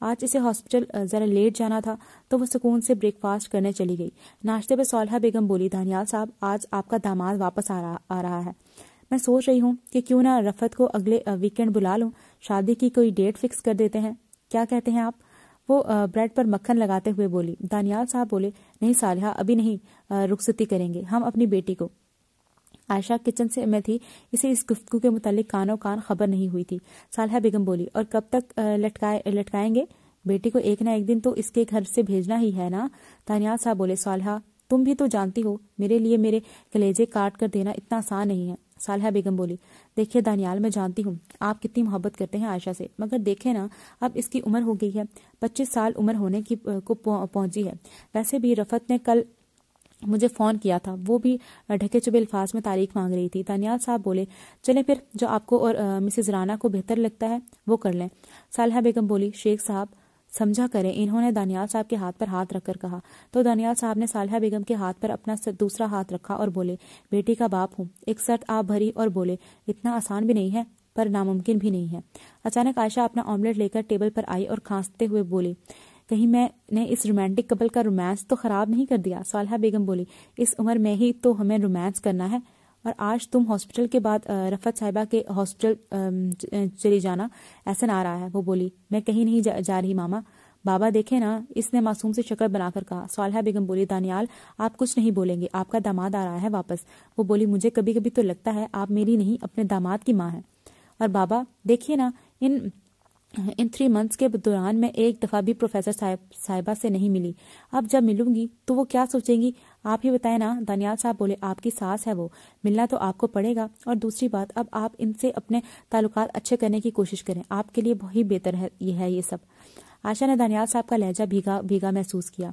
آج اسے ہاسپٹل ذرا لیٹ جانا تھا تو وہ سکون سے بریک فاسٹ کرنے چلی گئی۔ ناشتے پہ صالحہ بیگم بولی، دانیال صاحب آج آپ کا داماد واپس آ رہا ہے، میں سوچ رہی ہوں کہ کیوں نہ رفعت کو اگلے ویکینڈ بلا لوں، شادی کی کوئی ڈیٹ فکس کر دیتے ہیں، کیا کہتے ہیں آپ؟ وہ بریڈ پر مکھن لگاتے ہوئے بولی۔ دانیال صاحب بولے، نہیں صالحہ، ابھی نہیں رخصتی کریں گے ہم اپنی بیٹی کو۔ عائشہ کچن سے میں تھی، اسے اس گفتگو کے متعلق کانوں کان خبر نہیں ہوئی تھی۔ صالحہ بیگم بولی، اور کب تک لٹکائیں گے؟ بیٹی کو ایک نہ ایک دن تو اس کے گھر سے بھیجنا ہی ہے نا۔ دانیال صاحب بولے، صالحہ تم بھی تو جانتی ہو میرے لیے میرے کلیجے کاٹ کر دینا اتنا آسان نہیں ہے۔ صالحہ بیگم بولی، دیکھیے دانیال، میں جانتی ہوں آپ کتنی محبت کرتے ہیں عائشہ سے، مگر دیکھیں نا اب اس کی عمر ہو گئی ہے، 25 سال عمر ہونے کو پہنچی ہے۔ ویسے بھی رفعت نے کل مجھے فون کیا تھا، وہ بھی ڈھکے چبے الفاظ میں تاریخ مانگ رہی تھی۔ دانیال صاحب بولے، چلیں پھر جو آپ کو اور مسز رانا کو بہتر لگتا ہے وہ کر لیں۔ صالحہ بیگم بولی، شیخ صاحب سمجھا کریں، انہوں نے دانیال صاحب کے ہاتھ پر ہاتھ رکھ کر کہا۔ تو دانیال صاحب نے صالحہ بیگم کے ہاتھ پر اپنا دوسرا ہاتھ رکھا اور بولے، بیٹی کا باپ ہوں۔ ایک سرت آپ بھری اور بولے، اتنا آسان بھی نہیں ہے پر ناممکن بھی نہیں ہے۔ اچانک عائشہ اپنا آملیٹ لے کر ٹیبل پر آئی اور کھانستے ہوئے بولی، کہیں میں نے اس رومانٹک کپل کا رومانس تو خراب نہیں کر دیا؟ صالحہ بیگم بولی، اس عمر میں ہی تو ہمیں رومانس کرنا ہے، اور آج تم ہاسپٹل کے بعد رفعت صاحبہ کے ہاسپٹل چلی جانا ایسا آ رہا ہے۔ وہ بولی، میں کہیں نہیں جا رہی ماما۔ بابا دیکھیں نا، اس نے معصوم سے شکل بنا کر کہا۔ صالحہ بیگم بولی، دانیال آپ کچھ نہیں بولیں گے، آپ کا داماد آ رہا ہے واپس۔ وہ بولی، مجھے کبھی کبھی تو لگتا ہے آپ میری نہیں اپنے داماد کی ماں ہیں۔ اور بابا دیکھیے نا، ان 3 منتھس کے دوران میں ایک دفعہ بھی پروفیسر صاحبہ سے نہیں ملی، اب جب ملوں گی تو وہ کیا سوچیں گی آپ ہی بتائیں نا۔ دانیال صاحب بولے، آپ کی ساس ہے وہ، ملنا تو آپ کو پڑے گا، اور دوسری بات اب آپ ان سے اپنے تعلقات اچھے کرنے کی کوشش کریں، آپ کے لیے بہت بہتر ہے یہ سب۔ عائشہ نے دانیال صاحب کا لہجہ بھیگا محسوس کیا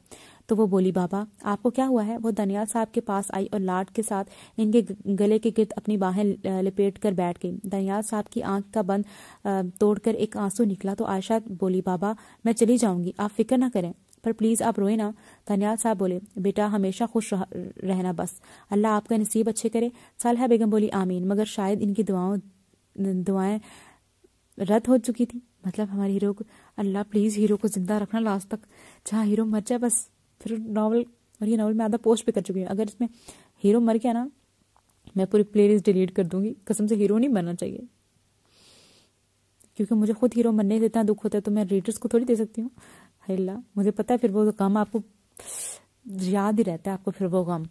تو وہ بولی، بابا آپ کو کیا ہوا ہے؟ وہ دانیال صاحب کے پاس آئی اور لاڈ کے ساتھ ان کے گلے کے گرد اپنی باہیں لپیٹ کر بیٹھ گئی۔ دانیال صاحب کی آنکھ کا بند توڑ کر ایک آنسو نکلا تو عائشہ بولی، بابا میں چلی جاؤں گی، آپ فکر نہ کریں، پر پلیز آپ روئے نا۔ دانیال صاحب بولے، بیٹا ہمیشہ خوش رہنا، بس اللہ آپ کا نصیب اچھے کرے۔ صالحہ بیگم بولی، آمین، مگر شاید ان کی دعائیں رد ہو چکی تھی، مطلب ہمارے ہیرو کو، اللہ پلیز ہیرو کو زندہ رکھنا لاسٹ تک، جہاں ہیرو مر جائے بس پھر ناول، اور یہ ناول میں آدھا پوسٹ پہ کر چکی ہوں، اگر اس میں ہیرو مر گیا نا میں پوری پلے لسٹ ڈیلیٹ کر دوں گی، قسم سے ہیرو نہیں مرنا چاہیے، کیونکہ مجھے خود ہیرو مرنے سے اتنا دکھ ہوتا ہے تو میں ریڈرز کو تھوڑی دے سکتی ہوں۔ ہے اللہ، مجھے پتا ہے پھر وہ غم آپ کو یاد ہی رہتا ہے، آپ کو پھر وہ غم۔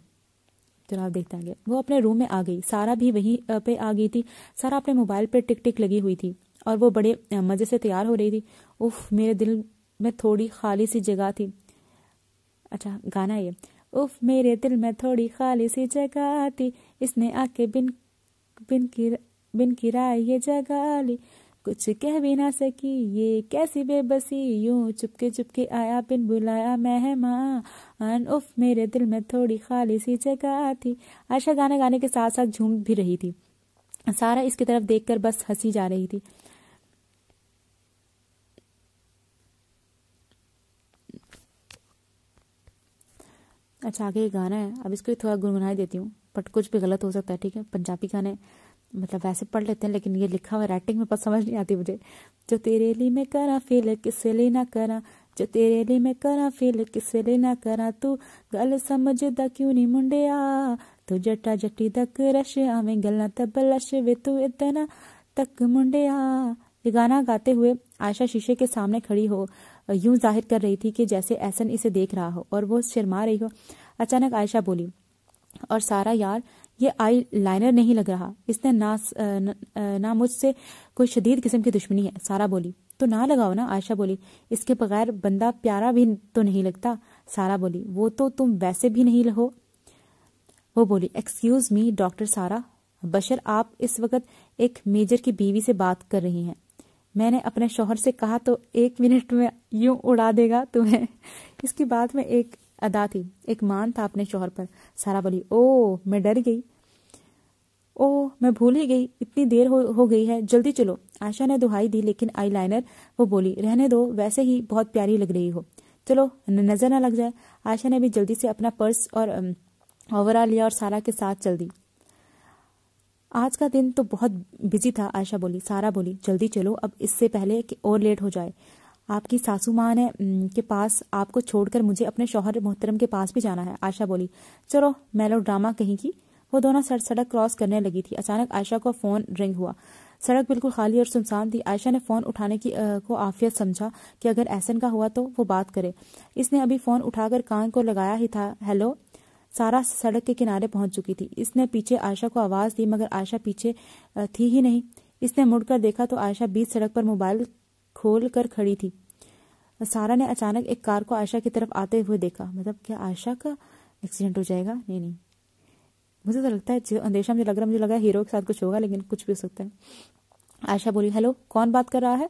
چلو آپ دیکھتے ہیں۔ وہ اپنے روم میں آ گئی، سارا بھی وہیں پہ آ گئی تھی۔ سارا اپنے موبائل پہ ٹک ٹک لگی ہوئی تھی اور وہ بڑے مزے سے تیار ہو رہی تھی۔ اف میرے دل میں تھوڑی خالی سی جگہ تھی، اچھا گانا یہ، اف میرے دل میں تھوڑی خالی سی جگہ تھی، اس نے آ کے بن کرائے یہ جگہ لی، کچھ کہہ بھی نہ سکی یہ کیسی بے بسی، یوں چپ کے آیا بن بلایا مہمان، اف میرے دل میں تھوڑی خالی سی جگہ تھی۔ عائشہ گانے گانے کے ساتھ ساتھ جھوم بھی رہی تھی، سارا اس کی طرف دیکھ کر بس ہنسی جا رہی تھی۔ اچھا آگے یہ گانا ہے، اب اس کو تھوڑا گنگنائی دیتی ہوں، بٹ کچھ بھی غلط ہو سکتا ہے، ٹھیک ہے۔ پنجابی گانے مطلب ویسے پڑھ لیتے ہیں لیکن یہ لکھا ہوا رائٹنگ میں پس سمجھ نہیں آتی مجھے۔ جو تیرے لیے میں کراں فیل کسے لیے نہ کراں، جو تیرے لیے میں کراں فیل کسے لیے نہ کراں، تو گل سمجھدا کیوں نہیں منڈیا، تو جٹا جٹی تک رش آویں گلاں تے بلش وے تو اتنا تک منڈیا۔ یہ گانا گاتے ہوئے عائشہ شیشے کے سامنے کھڑی ہو یوں ظاہر کر رہی تھی کہ جیسے احسن اسے دیکھ رہا ہو اور وہ شرما رہی ہو۔ اچانک عائشہ بولی، اور سارا یار یہ آئی لائنر نہیں لگ رہا، اس نے نہ مجھ سے کوئی شدید قسم کی دشمنی ہے۔ سارا بولی، تو نہ لگاؤ نا۔ عائشہ بولی، اس کے بغیر بندہ پیارا بھی تو نہیں لگتا۔ سارا بولی، وہ تو تم ویسے بھی نہیں ہو۔ وہ بولی، ایکسکیوز می ڈاکٹر سارا بشر، آپ اس وقت ایک میجر کی بیوی سے بات کر رہی ہیں، میں نے اپنے شوہر سے کہا تو 1 منٹ میں یوں اڑا دے گا تمہیں۔ اس کی بات میں ایک ادا تھی، ایک مان تھا اپنے شوہر پر۔ سارا بولی، او میں ڈر گئی، او میں بھول ہی گئی، اتنی دیر ہو گئی ہے، جلدی چلو۔ عائشہ نے دہائی دی، لیکن آئی لائنر، وہ بولی، رہنے دو، ویسے ہی بہت پیاری لگ رہی ہو، چلو نظر نہ لگ جائے۔ عائشہ نے بھی جلدی سے اپنا پرس اور اوورال لیا اور سارا کے ساتھ چل دی۔ آج کا دن تو بہت بزی تھا، عائشہ بولی۔ سارا بولی، جلدی چلو اب اس سے پہلے کہ اور لیٹ ہو جائے۔ آپ کی ساسو ماں نے کے پاس آپ کو چھوڑ کر مجھے اپنے شوہر محترم کے پاس بھی جانا ہے۔ عائشہ بولی چلو میلو ڈرامہ کہیں کی۔ وہ دونوں سڑک کراس کرنے لگی تھی، اچانک عائشہ کو فون رنگ ہوا۔ سڑک بالکل خالی اور سنسان تھی۔ عائشہ نے فون اٹھانے کو عافیت سمجھا کہ اگر احسن کا ہوا تو وہ بات کرے۔ اس نے ابھی فون اٹھا کر کان کو لگایا ہی تھا، ہیلو۔ سارا سڑک کے کنارے پہنچ چکی تھی۔ اس نے پیچھے عائشہ کو آواز دی مگر عائشہ پیچھے تھی ہی نہیں۔ اس نے مڑ کر دیکھا تو عائشہ بیچ سڑک پر موبائل کھول کر کھڑی تھی۔ سارا نے اچانک ایک کار کو عائشہ کی طرف آتے ہوئے دیکھا۔ مطلب کیا عائشہ کا ایکسیڈنٹ ہو جائے گا؟ نہیں، مجھے تو لگتا ہے اندیشہ مجھے لگا ہیرو کے ساتھ کچھ ہوگا، لیکن کچھ بھی ہو سکتا ہے۔ عائشہ بولی ہیلو، کون بات کر رہا ہے؟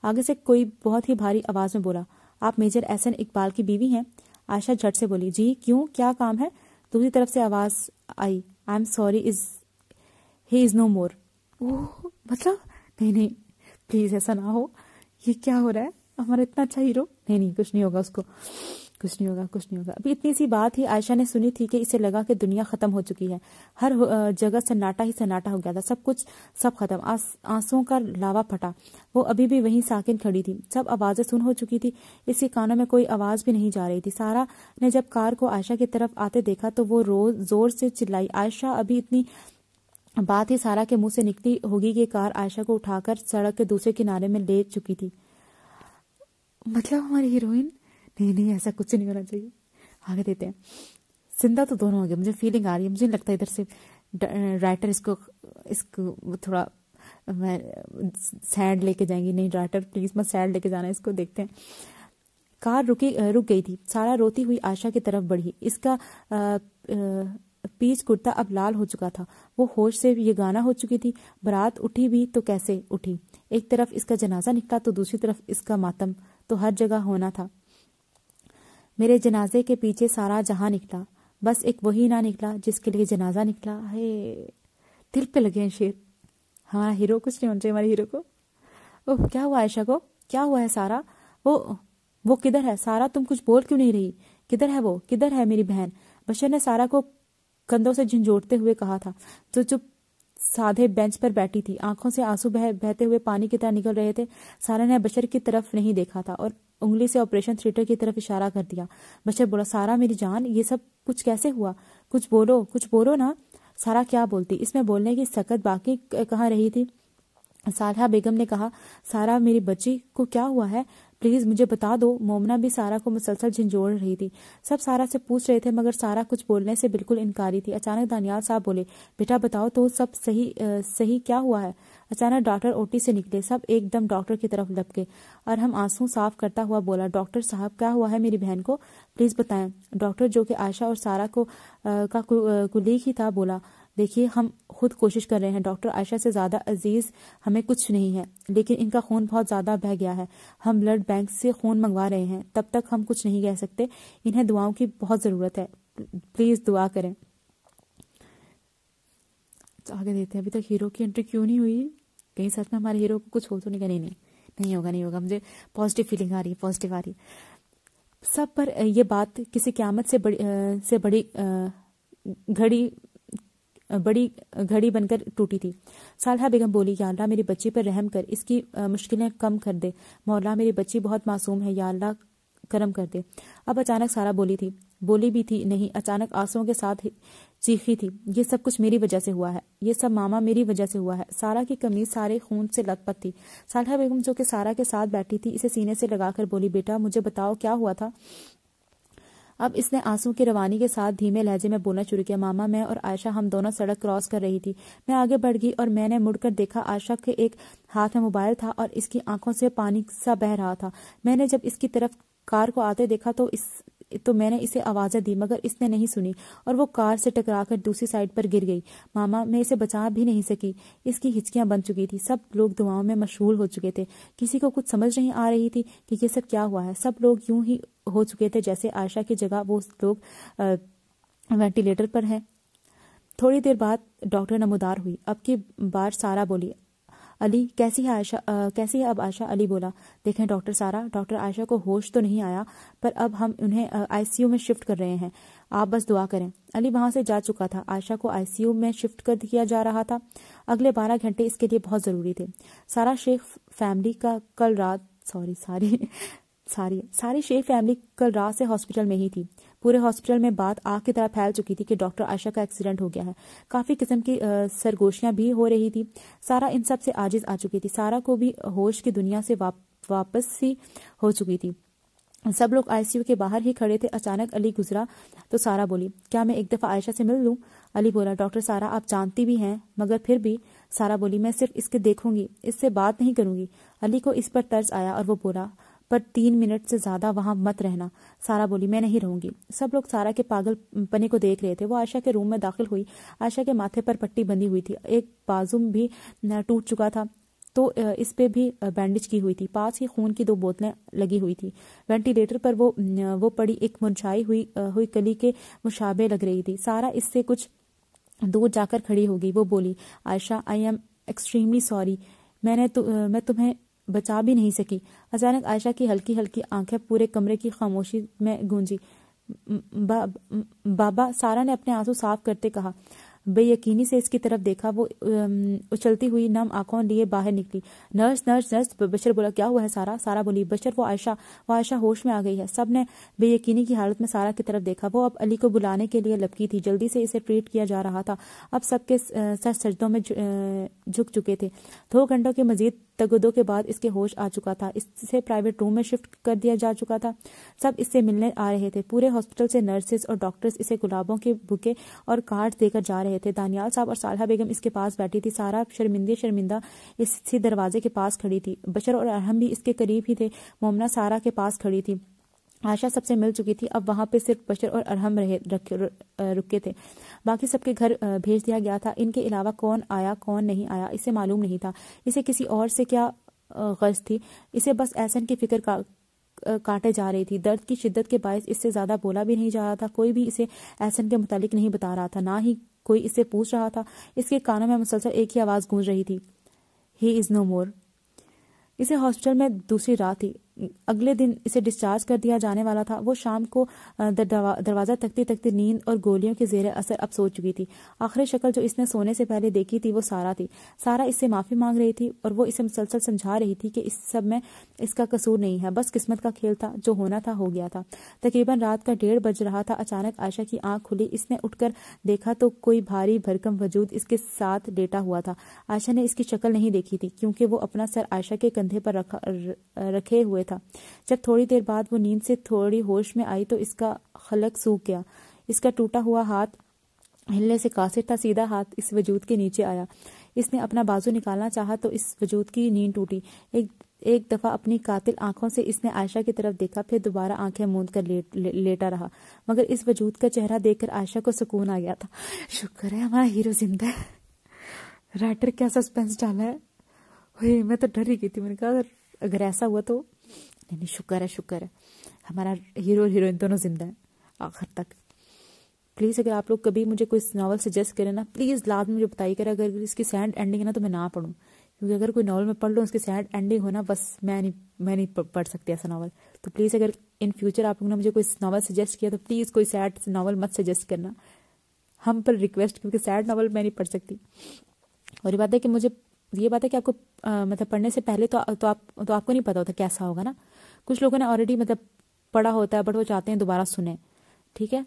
آگے سے کوئی بہت ہی بھاری آواز میں بولا، آپ میجر احسن اقبال کی بیوی ہیں؟ عائشہ جھٹ سے بولی جی، کیوں، کیا کام ہے؟ دوسری طرف سے آواز آئی، آئی ایم سوری، ہی از نو مور۔ مطلب نہیں پلیز ایسا نہ ہو، یہ کیا ہو رہا ہے؟ ہمارا اتنا اچھا ہیرو، نہیں کچھ نہیں ہوگا، اس کو کچھ نہیں ہوگا۔ ابھی اتنی سی بات ہی عائشہ نے سنی تھی کہ اسے لگا کہ دنیا ختم ہو چکی ہے۔ ہر جگہ سناٹا ہی سناٹا ہو گیا تھا، سب ختم، آنسوؤں کا لاوا پھٹا۔ وہ ابھی بھی وہیں ساکن کھڑی تھی، سب آوازیں سن ہو چکی تھی، اس کے کانوں میں کوئی آواز بھی نہیں جا رہی تھی۔ سارا نے جب کار کو عائشہ کی طرف آتے دیکھا تو وہ زور سے چلائی، عائشہ! ابھی اتنی بات ہی سارا کے منہ سے نکلی ہوگی کہ کار عائشہ کو اٹھا کر سڑک کے دوسرے کنارے میں لے چکی تھی۔ مطلب ہماری ہیروئن، نہیں ایسا کچھ نہیں ہونا چاہیے۔ آگے دیتے ہیں، زندہ تو دونوں ہو گئے، مجھے فیلنگ آ رہی ہے، مجھے لگتا ہے ادھر سے رائٹر اس کو تھوڑا سیڈ لے کے جائیں گی۔ نہیں رائٹر پلیز مت سیڈ لے کے جانا، اس کو دیکھتے ہیں۔ کار رک گئی تھی، سارا روتی ہوئی عائشہ کی طرف بڑھی۔ اس کا پیچ کرتا اب لال ہو چکا تھا، وہ ہوش سے یہ گانا ہو چکی تھی۔ برات اٹھی بھی تو کیسے اٹھی؟ ایک طرف اس کا جنازہ نکلا تو دوسری طرف اس کا ماتم تو ہر جگہ ہونا تھا۔ میرے جنازے کے پیچھے سارا جہاں نکلا، بس ایک وہی نہ نکلا جس کے لیے جنازہ نکلا ہے۔ دل پہ لگے ہیں شیر۔ ہمارا ہیرو، کچھ نہیں ہونا چاہیے ہمارے ہیرو کو۔ کیا ہوا عائشہ کو؟ کیا ہوا ہے سارا؟ وہ کدھر ہے سارا؟ تم کچھ بول کیوں نہیں رہی؟ کدھر ہے وہ؟ کدھر ہے میری بہن؟ بشر نے سارا کو کندھوں سے جھنجھوڑتے ہوئے کہا تھا، جو چپ سادھے بینچ پر بیٹھی تھی۔ آنکھوں سے آنسو بہتے ہوئے پانی کی طرح نکل رہے تھے۔ سارا نے بشر کی طرف نہیں دیکھا تھا اور انگلی سے آپریشن تھیٹر کی طرف اشارہ کر دیا۔ بشر بولا، سارا میری جان، یہ سب کچھ کیسے ہوا؟ کچھ بولو نا۔ سارا کیا بولتی؟ اس میں بولنے کی سکت باقی کہاں رہی تھی؟ صالحہ بیگم نے کہا، سارا میری بچی کو کیا ہوا ہے؟ پلیز مجھے بتا دو۔ مومنہ بھی سارا کو مسلسل جھنجھوڑ رہی تھی۔ سب سارا سے پوچھ رہے تھے مگر سارا کچھ بولنے سے بالکل انکاری تھی۔ اچانک دانیال صاحب بولے، بیٹا بتاؤ تو سب صحیح کیا ہوا ہے؟ اچانک ڈاکٹر اوٹی سے نکلے، سب ایک دم ڈاکٹر کی طرف لپکے۔ ارحم آنسو صاف کرتا ہوا بولا، ڈاکٹر صاحب کیا ہوا ہے میری بہن کو؟ پلیز بتائیں۔ ڈاکٹر جو کہ عائشہ اور سارا کا کولیگ ہی تھا بولا، دیکھیے ہم خود کوشش کر رہے ہیں ڈاکٹر، عائشہ سے زیادہ عزیز ہمیں کچھ نہیں ہے، لیکن ان کا خون بہت زیادہ بہہ گیا ہے۔ ہم بلڈ بینک سے خون منگوا رہے ہیں، تب تک ہم کچھ نہیں کہہ سکتے۔ انہیں دعاؤں کی بہت ضرورت ہے، پلیز دعا کریں۔ آگے دیتے ہیں، ابھی تک ہیرو کی انٹری کیوں نہیں ہوئی؟ کہیں سچ میں ہمارے ہیرو کو کچھ ہو تو نہیں؟ نہیں ہوگا، مجھے پازیٹیو فیلنگ آ رہی ہے۔ سب پر یہ بات کسی قیامت سے بڑی گھڑی بن کر ٹوٹی تھی۔ صالحہ بیگم بولی، یا اللہ میری بچی پر رحم کر، اس کی مشکلیں کم کر دے۔ مولا میری بچی بہت معصوم ہے، یا اللہ کرم کر دے۔ اب اچانک سارا بولی بھی تھی نہیں، اچانک آنسوؤں کے ساتھ چیخی تھی، یہ سب کچھ میری وجہ سے ہوا ہے، یہ سب ماما میری وجہ سے ہوا ہے۔ سارا کی قمیض سارے خون سے لت پت تھی۔ صالحہ بیگم جو کہ سارا کے ساتھ بیٹھی تھی، اسے سینے سے لگا کر بولی، بیٹا مجھے بتاؤ کیا ہوا تھا؟ اب اس نے آنسو کی روانی کے ساتھ دھیمے لہجے میں بولنا شروع کیا، ماما میں اور عائشہ ہم دونوں سڑک کراس کر رہی تھی۔ میں آگے بڑھ گئی اور میں نے مڑ کر دیکھا، عائشہ کے ایک ہاتھ میں موبائل تھا اور اس کی آنکھوں سے پانی سا بہہ رہا تھا۔ میں نے جب اس کی طرف کار کو آتے دیکھا تو میں نے اسے آوازیں دی مگر اس نے نہیں سنی اور وہ کار سے ٹکرا کر دوسری سائڈ پر گر گئی۔ ماما میں اسے بچا بھی نہیں سکی، اس کی ہچکیاں بن چکی تھی۔ سب لوگ دعاؤں میں مشغول ہو چکے تھے، کسی کو کچھ سمجھ نہیں آ رہی تھی کہ یہ سب کیا ہوا ہے۔ سب لوگ یوں ہی ہو چکے تھے جیسے عائشہ کی جگہ وہ لوگ وینٹیلیٹر پر ہیں۔ تھوڑی دیر بعد ڈاکٹر نمودار ہوئی۔ اب کی بار سارا بولی، علی کیسی ہے اب عائشہ؟ علی بولا، دیکھیں ڈاکٹر سارا، ڈاکٹر عائشہ کو ہوش تو نہیں آیا پر اب ہم انہیں آئی سی یو میں شفٹ کر رہے ہیں، آپ بس دعا کریں۔ علی وہاں سے جا چکا تھا، عائشہ کو آئی سی یو میں شفٹ کر دیا جا رہا تھا۔ اگلے 12 گھنٹے اس کے لیے بہت ضروری تھے۔ سارا شیخ فیملی کا کل رات ساری شیخ فیملی کل رات سے ہاسپٹل میں ہی تھی. پورے ہاسپٹل میں بات آگ کی طرح پھیل چکی تھی کہ ڈاکٹر عائشہ کا ایکسیڈنٹ ہو گیا ہے. کافی قسم کی سرگوشیاں بھی ہو رہی تھی. سارا ان سب سے عاجز آ چکی تھی. سارا کو بھی ہوش کی دنیا سے واپس ہی ہو چکی تھی. سب لوگ آئی سی یو کے باہر ہی کھڑے تھے. اچانک علی گزرا تو سارا بولی, کیا میں ایک دفعہ عائشہ سے مل لوں؟ علی بولا, ڈاکٹر سارا آپ جانتی بھی ہیں مگر پھر بھی. سارا بولی, میں صرف اس کے دیکھوں گی, اس سے بات نہیں کروں گی. علی کو اس پر ترس آیا اور وہ بولا, پر 3 منٹ سے زیادہ وہاں مت رہنا. سارا بولی, میں نہیں رہوں گی. سب لوگ سارا کے پاگل پنے کو دیکھ رہے تھے. وہ عائشہ کے روم میں داخل ہوئی. عائشہ کے ماتھے پر پٹی بندھی ہوئی تھی. ایک بازو بھی ٹوٹ چکا تھا تو اس پہ بھی بینڈیج کی ہوئی تھی. پاس ہی خون کی 2 بوتلیں لگی ہوئی تھی. وینٹیلیٹر پر وہ پڑی ایک مرجھائی ہوئی کلی کے مشابہ لگ رہی تھی. سارا اس سے کچھ دور جا کر کھڑی ہو گئی. وہ بولی, عائشہ, آئی ایم ایکسٹریملی سوری, میں تمہیں بچا بھی نہیں سکی. اچانک عائشہ کی ہلکی ہلکی آنکھیں پورے کمرے کی خاموشی میں گونجی. بابا, سارا نے اپنے آنسو صاف کرتے کہا. بے یقینی سے اس کی طرف دیکھا. وہ اچھلتی ہوئی نم آنکھوں لیے باہر نکلی. Nurse nurse nurse. بشر بولا, کیا ہوا ہے سارا؟ سارا بولی, بشر, وہ عائشہ ہوش میں آ گئی ہے. سب نے بے یقینی کی حالت میں سارا کی طرف دیکھا. وہ اب علی کو بلانے کے لیے لپکی تھی. جلدی سے اسے ٹریٹ کیا جا رہا تھا. اب سب کے سر سجدوں میں جھک چکے تھے. 2 گھنٹوں کے مزید تگدو کے بعد اس کے ہوش آ چکا تھا. اسے پرائیویٹ روم میں شفٹ کر دیا جا چکا تھا. سب اس سے ملنے آ رہے تھے. پورے ہاسپٹل سے نرسز اور ڈاکٹرز اسے گلابوں کے بکے اور کارڈ دے کر جا رہے تھے. دانیال صاحب اور صالحہ بیگم اس کے پاس بیٹھی تھی. سارا شرمندہ اسی دروازے کے پاس کھڑی تھی. بشر اور ارحم بھی اس کے قریب ہی تھے. مومنہ سارا کے پاس کھڑی تھی. عائشہ سب سے مل چکی تھی. اب وہاں پہ صرف بشر اور ارحم رکے تھے. باقی سب کے گھر بھیج دیا گیا تھا. ان کے علاوہ کون آیا کون نہیں آیا اسے معلوم نہیں تھا. اسے کسی اور سے کیا غرض تھی؟ اسے بس احسن کی فکر کاٹے جا رہی تھی. درد کی شدت کے باعث اس سے زیادہ بولا بھی نہیں جا رہا تھا. کوئی بھی اسے احسن کے متعلق نہیں بتا رہا تھا. نہ ہی کوئی اسے پوچھ رہا تھا. اس کے کانوں میں مسلسل ایک ہی آواز گونج رہی تھی, ہی از نو مور. اسے ہاسپٹل میں دوسری رات تھی. اگلے دن اسے ڈسچارج کر دیا جانے والا تھا. وہ شام کو دروازہ تکتی نیند اور گولیوں کے زیر اثر اب سو چکی تھی. آخری شکل جو اس نے سونے سے پہلے دیکھی تھی وہ سارا تھی. سارا اس سے معافی مانگ رہی تھی اور وہ اسے مسلسل سمجھا رہی تھی کہ اس سب میں اس کا قصور نہیں ہے, بس قسمت کا کھیل تھا. جو ہونا تھا ہو گیا تھا. تقریباً رات کا 1:30 بج رہا تھا. اچانک عائشہ کی آنکھ کھلی. اس نے اٹھ کر دیکھا تو کوئی بھاری بھرکم وجود اس کے ساتھ لیٹا ہوا تھا. عائشہ نے اس کی شکل نہیں دیکھی تھی کیونکہ وہ اپنا سر عائشہ کے کندھے پر رکھے ہوئے تھا. جب تھوڑی دیر بعد وہ نیند سے تھوڑی ہوش میں آئی تو اس کا خلق سوکھ گیا. اس کا ٹوٹا ہوا ہاتھ ہلنے سے قاصر تھا. سیدھا ہاتھ اس وجود کے نیچے آیا. اس نے اپنا بازو نکالنا چاہا تو اس وجود کی نیند ٹوٹی. ایک دفعہ اپنی قاتل آنکھوں سے اس نے عائشہ کی طرف دیکھا, پھر دوبارہ آنکھیں موند کر لیٹا رہا. مگر اس وجود کا چہرہ دیکھ کر عائشہ کو سکون آ گیا تھا. شکر ہے ہمارا ہیرو زندہ ہے. رائٹر کیا سسپینس ڈالا ہے. میں تو ڈر ہی گئی تھی. میں نے کہا اگر ایسا ہوا تو نہیں. شکر ہے ہمارا ہیرو اور ہیروئن دونوں زندہ ہیں آخر تک. پلیز اگر آپ لوگ کبھی مجھے کوئی ناول سجیسٹ کریں نا, پلیز لازم مجھے بتائیے کر. اگر اس کی سیڈ اینڈنگ ہے نا تو میں نہ پڑھوں, کیونکہ اگر کوئی ناول میں پڑھ لوں اس کی سیڈ اینڈنگ ہونا, بس میں نہیں پڑھ سکتی ایسا ناول. تو پلیز اگر ان فیوچر آپ لوگوں نے مجھے کوئی ناول سجیسٹ کیا تو پلیز کوئی سیڈ ناول مت سجیسٹ کرنا, ہم پر ریکویسٹ, کیونکہ سیڈ ناول میں نہیں پڑھ سکتی. اور یہ بات ہے کہ آپ کو مطلب پڑھنے سے پہلے تو آپ کو نہیں پتا ہوتا کیسا ہوگا نا. کچھ لوگوں نے آلریڈی مطلب پڑھا ہوتا ہے بٹ وہ چاہتے ہیں دوبارہ سنیں. ٹھیک ہے,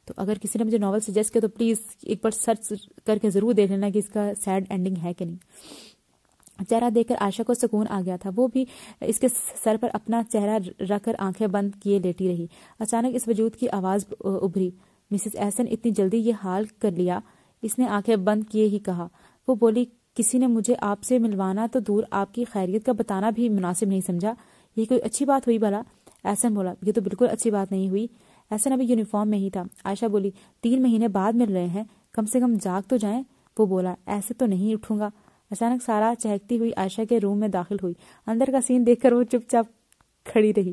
تو اگر کسی نے مجھے ناول سجیسٹ کیا تو پلیز ایک بار سرچ کر کے ضرور دیکھ لینا کہ اس کا سیڈ اینڈنگ ہے کہ نہیں. چہرہ دیکھ کر عائشہ کو سکون آ گیا تھا. وہ بھی اس کے سر پر اپنا چہرہ رکھ کر آنکھیں بند کیے لیٹی رہی. اچانک اس وجود کی آواز ابھری, مسز احسن اتنی جلدی یہ حال کر لیا. اس نے آنکھیں بند کیے ہی کہا. وہ بولی, کسی نے مجھے آپ سے ملوانا تو دور آپ کی خیریت کا بتانا بھی مناسب نہیں سمجھا. یہ کوئی اچھی بات ہوئی بھلا؟ احسن بولا, یہ تو بالکل اچھی بات نہیں ہوئی. احسن ابھی یونیفارم میں ہی تھا. عائشہ بولی, 3 مہینے بعد مل رہے ہیں, کم سے کم جاگ تو جائیں. وہ بولا, ایسے تو نہیں اٹھوں گا. اچانک سارا چہکتی ہوئی عائشہ کے روم میں داخل ہوئی. اندر کا سین دیکھ کر وہ چپ چاپ کھڑی رہی.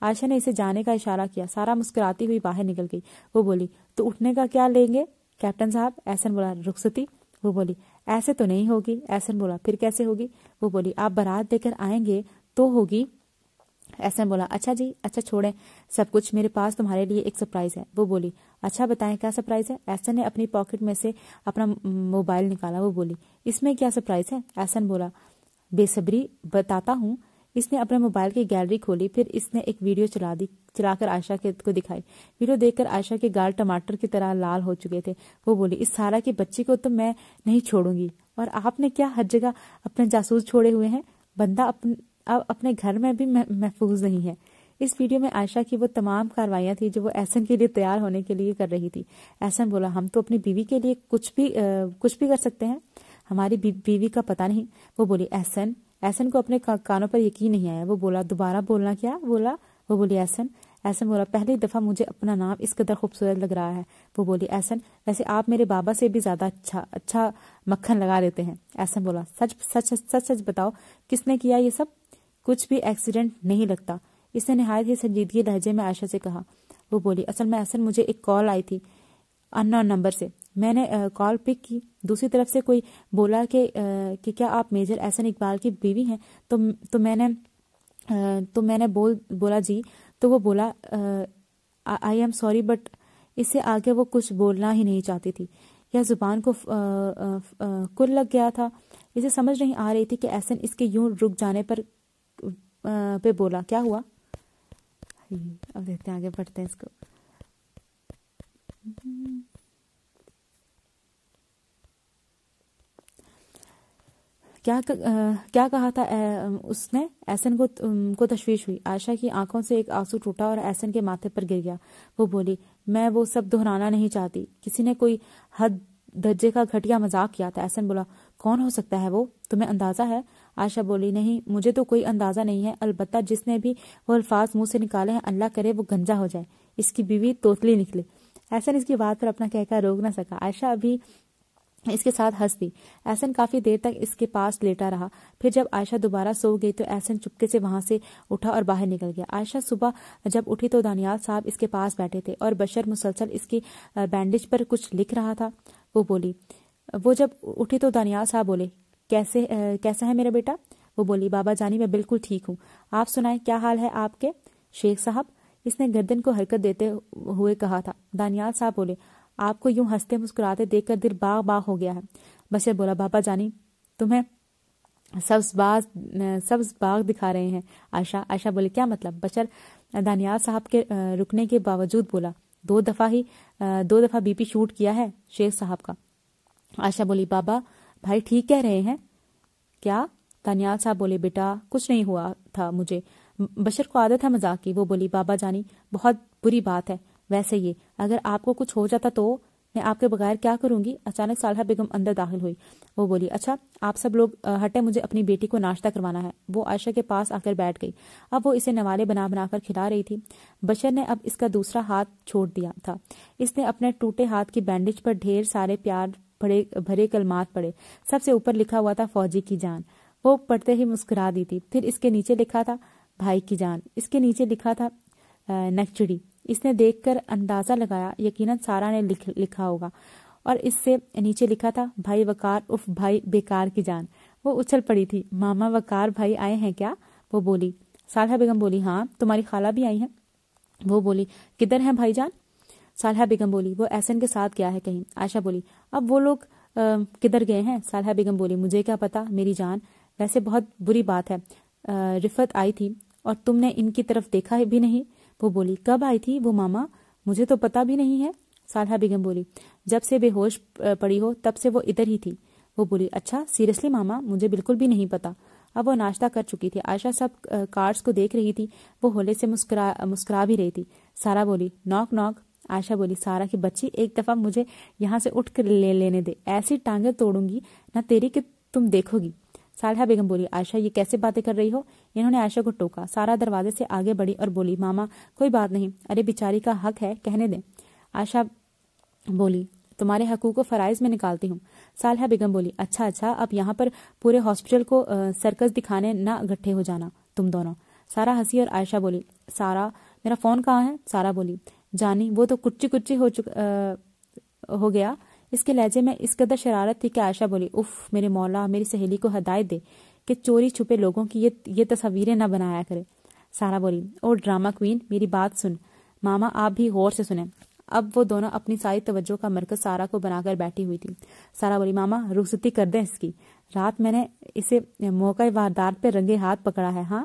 عائشہ نے اسے جانے کا اشارہ کیا. سارا مسکراتی ہوئی باہر نکل گئی. وہ بولی, تو اٹھنے کا کیا لیں گے کیپٹن صاحب؟ احسن بولا, رخصتی. وہ بولی, ایسے تو نہیں ہوگی. احسن بولا, پھر کیسے ہوگی؟ وہ بولی, آپ بارات لے کر آئیں گے تو ہوگی. احسن بولا, اچھا جی, اچھا چھوڑیں سب کچھ, میرے پاس تمہارے لیے ایک سرپرائز ہے. وہ بولی, اچھا بتائیں کیا سرپرائز ہے؟ احسن نے اپنی پاکٹ میں سے اپنا موبائل نکالا. وہ بولی, اس میں کیا سرپرائز ہے؟ احسن بولا, بے صبری بتاتا ہوں. اس نے اپنے موبائل کی گیلری کھولی، پھر اس نے ایک ویڈیو چلا کر عائشہ کو دکھائی۔ ویڈیو دیکھ کر عائشہ کے گال ٹماٹر کی طرح لال ہو چکے تھے۔ وہ بولی، اس سارا کی بچی کو تو میں نہیں چھوڑوں گی، اور آپ نے کیا ہر جگہ اپنے جاسوس چھوڑے ہوئے ہیں، بندہ اپنے گھر میں بھی محفوظ نہیں ہے۔ اس ویڈیو میں عائشہ کی وہ تمام کاروائیاں تھیں جو وہ احسن کے لیے تیار ہونے کے لیے کر رہی تھی۔ احسن بولا، ہم تو اپنی بیوی کے لیے کچھ بھی کر سکتے ہیں، ہماری بیوی کا پتہ نہیں۔ وہ بولی، احسن کو اپنے کانوں پر یقین نہیں آیا۔ وہ بولا، دوبارہ بولنا کیا بولا؟ وہ بولی، احسن بولا، پہلی دفعہ مجھے اپنا نام اس قدر خوبصورت لگ رہا ہے۔ وہ بولی، احسن ویسے آپ میرے بابا سے بھی زیادہ اچھا مکھن لگا دیتے ہیں۔ احسن بولا، سچ بتاؤ کس نے کیا یہ سب؟ کچھ بھی ایکسیڈنٹ نہیں لگتا، اس نے نہایت ہی سنجیدگی لہجے میں عائشہ سے کہا۔ وہ بولی، اصل میں احسن مجھے ایک کال آئی تھی اننون نمبر سے، میں نے کال پک کی، دوسری طرف سے کوئی بولا کہ کیا آپ میجر احسن اقبال کی بیوی ہیں؟ تو میں نے بولا جی۔ تو وہ بولا، آئی ایم سوری بٹ، اس سے آگے وہ کچھ بولنا ہی نہیں چاہتی تھی، یا زبان کو کل لگ گیا تھا۔ اسے سمجھ نہیں آ رہی تھی کہ احسن اس کے یوں رک جانے پہ بولا کیا ہوا۔ اب دیکھتے ہیں، آگے بڑھتے ہیں اس کو۔ کیا کہا تھا اس نے؟ احسن کو تشویش ہوئی۔ عائشہ کی آنکھوں سے ایک آنسو ٹوٹا اور احسن کے ماتھے پر گر گیا۔ وہ بولی، میں وہ سب دہرانا نہیں چاہتی، کسی نے کوئی حد درجے کا گھٹیا مذاق کیا تھا۔ احسن بولا، کون ہو سکتا ہے وہ، تمہیں اندازہ ہے؟ عائشہ بولی، نہیں مجھے تو کوئی اندازہ نہیں ہے، البتہ جس نے بھی وہ الفاظ منہ سے نکالے ہیں اللہ کرے وہ گنجا ہو جائے، اس کی بیوی توتلی نکلے۔ احسن اس کی بات پر اپنا کہہ کر روک نہ سکا۔ عائشہ ابھی اس کے ساتھ ہنس دی۔ احسن کافی دیر تک اس کے پاس لیٹا رہا، پھر جب عائشہ دوبارہ سو گئی تو احسن چپکے سے وہاں سے اٹھا اور باہر نکل گیا۔ عائشہ صبح جب اٹھی تو دانیال صاحب اس کے پاس بیٹھے تھے اور بشر مسلسل اس کی بینڈیج پر کچھ لکھ رہا تھا۔ وہ جب اٹھی تو دانیال صاحب بولے، کیسا ہے میرا بیٹا؟ وہ بولی، بابا جانی میں بالکل ٹھیک ہوں، آپ سنائیں کیا حال ہے آپ کے؟ شیخ صاحب، اس نے گردن کو حرکت دیتے ہوئے کہا تھا۔ دانیال صاحب بولے، آپ کو یوں ہنستے مسکراتے دیکھ کر دل باغ ہو گیا ہے۔ بشر بولا، بابا جانی تمہیں سبز باغ دکھا رہے ہیں۔ عائشہ بولے، کیا مطلب؟ بشر دانیال صاحب کے رکنے کے باوجود بولا، دو دفعہ بی پی شوٹ کیا ہے شیخ صاحب کا۔ عائشہ بولی، بابا بھائی ٹھیک کہہ رہے ہیں کیا؟ دانیال صاحب بولے، بیٹا کچھ نہیں ہوا تھا مجھے، بشر کو عادت ہے مذاق کی۔ وہ بولی، بابا جانی بہت بری بات ہے، ویسے یہ اگر آپ کو کچھ ہو جاتا تو میں آپ کے بغیر کیا کروں گی؟ اچانک صالحہ بیگم اندر داخل ہوئی۔ وہ بولی، اچھا آپ سب لوگ ہٹے، مجھے اپنی بیٹی کو ناشتہ کروانا ہے۔ وہ عائشہ کے پاس آ کر بیٹھ گئی، اب وہ اسے نوالے بنا کر کھلا رہی تھی۔ بشر نے اب اس کا دوسرا ہاتھ چھوڑ دیا تھا۔ اس نے اپنے ٹوٹے ہاتھ کی بینڈیج پر ڈھیر سارے پیار بھرے کلمات پڑھے۔ سب سے اوپر لکھا ہوا تھا فوجی کی جان۔ وہ پڑھتے ہی مسکرا دی تھی۔ پھر اس کے نیچے لکھا تھا بھائی کی جان، اس کے نیچے لکھا تھا نکچڑی۔ اس نے دیکھ کر اندازہ لگایا یقیناً سارا نے لکھا ہوگا، اور اس سے نیچے لکھا تھا بھائی وقار اف بھائی بیکار کی جان۔ وہ اچھل پڑی تھی، ماما وقار بھائی آئے ہیں کیا؟ وہ بولی۔ صالحہ بیگم بولی، ہاں تمہاری خالہ بھی آئی ہیں۔ وہ بولی، کدھر ہیں بھائی جان؟ صالحہ بیگم بولی، وہ احسن کے ساتھ گیا ہے کہیں۔ عائشہ بولی، اب وہ لوگ کدھر گئے ہیں؟ صالحہ بیگم بولی، مجھے کیا پتا میری جان، ویسے بہت بری بات ہے، رفت آئی تھی اور تم نے ان کی طرف دیکھا بھی نہیں۔ وہ بولی، کب آئی تھی وہ ماما؟ مجھے تو پتا بھی نہیں ہے۔ صالحہ بیگم بولی، جب سے بے ہوش پڑی ہو تب سے وہ ادھر ہی تھی۔ وہ بولی، اچھا سیریسلی ماما، مجھے بالکل بھی نہیں پتا۔ اب وہ ناشتہ کر چکی تھی۔ عائشہ سب کارڈز کو دیکھ رہی تھی، وہ ہولے سے مسکرا بھی رہی تھی۔ سارا بولی، ناک ناک۔ عائشہ بولی، سارا کی بچی ایک دفعہ مجھے یہاں سے اٹھ کر لینے دے، ایسی ٹانگیں توڑوں گی نہ تیری کہ تم دیکھو گی۔ صالحہ بیگم بولی، عائشہ یہ کیسے باتیں کر رہی ہو؟ انہوں نے عائشہ کو ٹوکا۔ سارا دروازے سے آگے بڑھی اور بولی، ماما کوئی بات نہیں، ارے بیچاری کا حق ہے، کہنے دیں۔ عائشہ بولی، تمہارے حقوق و فرائض میں نکالتی ہوں۔ صالحہ بیگم بولی، اچھا اب یہاں پر پورے ہاسپٹل کو سرکس دکھانے نہ اکٹھے ہو جانا تم دونوں۔ سارا ہنسی اور عائشہ بولی، سارا میرا فون کہاں ہے؟ سارا بولی، جانی وہ تو کچی ہو گیا۔ اس کے لہجے میں اس قدر شرارت تھی کہ عائشہ بولی، اف میرے مولا، میری سہیلی کو ہدایت دے کہ چوری چھپے لوگوں کی یہ تصویریں نہ بنایا کرے۔ سارا بولی، او ڈرامہ کوئین میری بات سن۔ ماما آپ بھی غور سے سنیں۔ اب وہ دونوں اپنی ساری توجہ کا مرکز سارا کو بنا کر بیٹھی ہوئی تھی۔ سارا بولی، ماما رخصتی کر دیں اس کی، رات میں نے اسے موقع واردات پہ رنگے ہاتھ پکڑا ہے، ہاں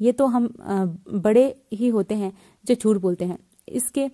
یہ تو ہم بڑے ہی ہوتے ہیں جو جھوٹ بولتے ہیں۔ اس کے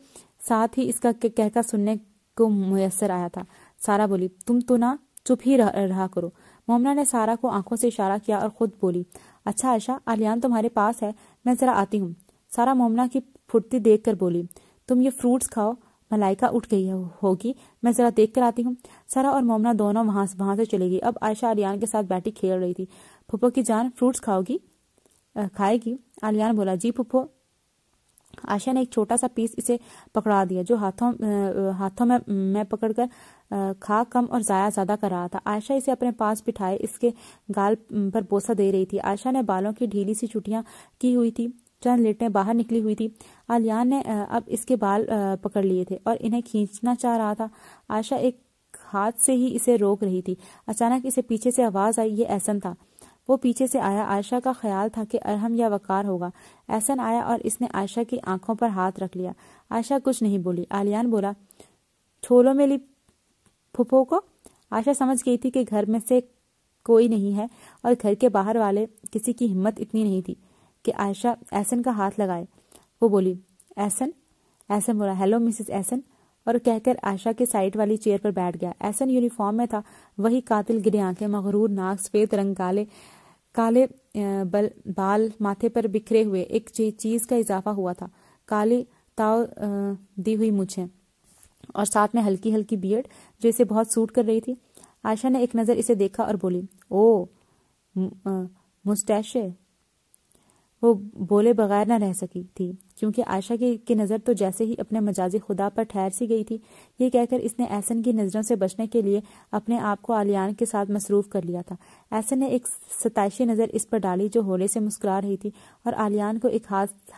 ساتھ ہی اس کا کہکا سننے کو میسر آیا تھا۔ سارا بولی تم تو نہ چپ ہی رہا کرو۔ مومنہ نے سارا کو آنکھوں سے اشارہ کیا اور خود بولی اچھا عائشہ، آلیان تمہارے پاس ہے، میں ذرا آتی ہوں۔ سارا مومنہ کی پھٹتی دیکھ کر بولی تم یہ فروٹس کھاؤ، ملائکہ اٹھ گئی ہوگی، میں ذرا دیکھ کر آتی ہوں۔ سارا اور مومنہ دونوں وہاں سے چلے گئی۔ اب عائشہ آلیان کے ساتھ بیٹھی کھیل رہی تھی۔ پھپھو کی جان فروٹس کھائے گی؟ آلیان بولا جی پھپھو۔ عائشہ نے ایک چھوٹا سا پیس اسے پکڑا دیا جو ہاتھوں میں پکڑ کر کھا کم اور ضائع زیادہ کر رہا تھا۔ عائشہ اسے اپنے پاس بٹھائے اس کے گال پر بوسہ دے رہی تھی۔ عائشہ نے بالوں کی ڈھیلی سی چھٹیاں کی ہوئی تھی، چند لٹیں باہر نکلی ہوئی تھی۔ آلیان نے اب اس کے بال پکڑ لیے تھے اور انہیں کھینچنا چاہ رہا تھا۔ عائشہ ایک ہاتھ سے ہی اسے روک رہی تھی۔ اچانک اسے پیچھے سے آواز آئی، یہ احسن تھا۔ وہ پیچھے سے آیا۔ عائشہ کا خیال تھا کہ ارحم یا وقار ہوگا۔ احسن آیا اور اس نے عائشہ کی آنکھوں پر ہاتھ رکھ لیا۔ عائشہ کچھ نہیں بولی۔ آلیان بولا چھولو میں لی پھپھو کو۔ عائشہ سمجھ گئی تھی کہ گھر میں سے کوئی نہیں ہے اور گھر کے باہر والے کسی کی ہمت اتنی نہیں تھی کہ عائشہ احسن کا ہاتھ لگائے۔ وہ بولی احسن۔ احسن بولا ہیلو مسز احسن اور کہہ کر عائشہ کے سائڈ والی چیئر پر بیٹھ گیا۔ احسن یونیفارم میں تھا، وہی قاتل گرے آنکھیں، مغرور ناک، سفید رنگ، کالے بال ماتھے پر بکھرے ہوئے، ایک چیز کا اضافہ ہوا تھا، کالی تاؤ دی ہوئی مونچھیں اور ساتھ میں ہلکی ہلکی بیئرڈ جو اسے بہت سوٹ کر رہی تھی۔ عائشہ نے ایک نظر اسے دیکھا اور بولی او مسٹیش۔ وہ بولے بغیر نہ رہ سکی تھی کیونکہ عائشہ کی نظر تو جیسے ہی اپنے مجازی خدا پر ٹھہر سی گئی تھی۔ یہ کہہ کر اس نے احسن کی نظروں سے بچنے کے لیے اپنے آپ کو آلیان کے ساتھ مصروف کر لیا تھا۔ احسن نے ایک ستائشی نظر اس پر ڈالی جو ہولے سے مسکرا رہی تھی اور آلیان کو ایک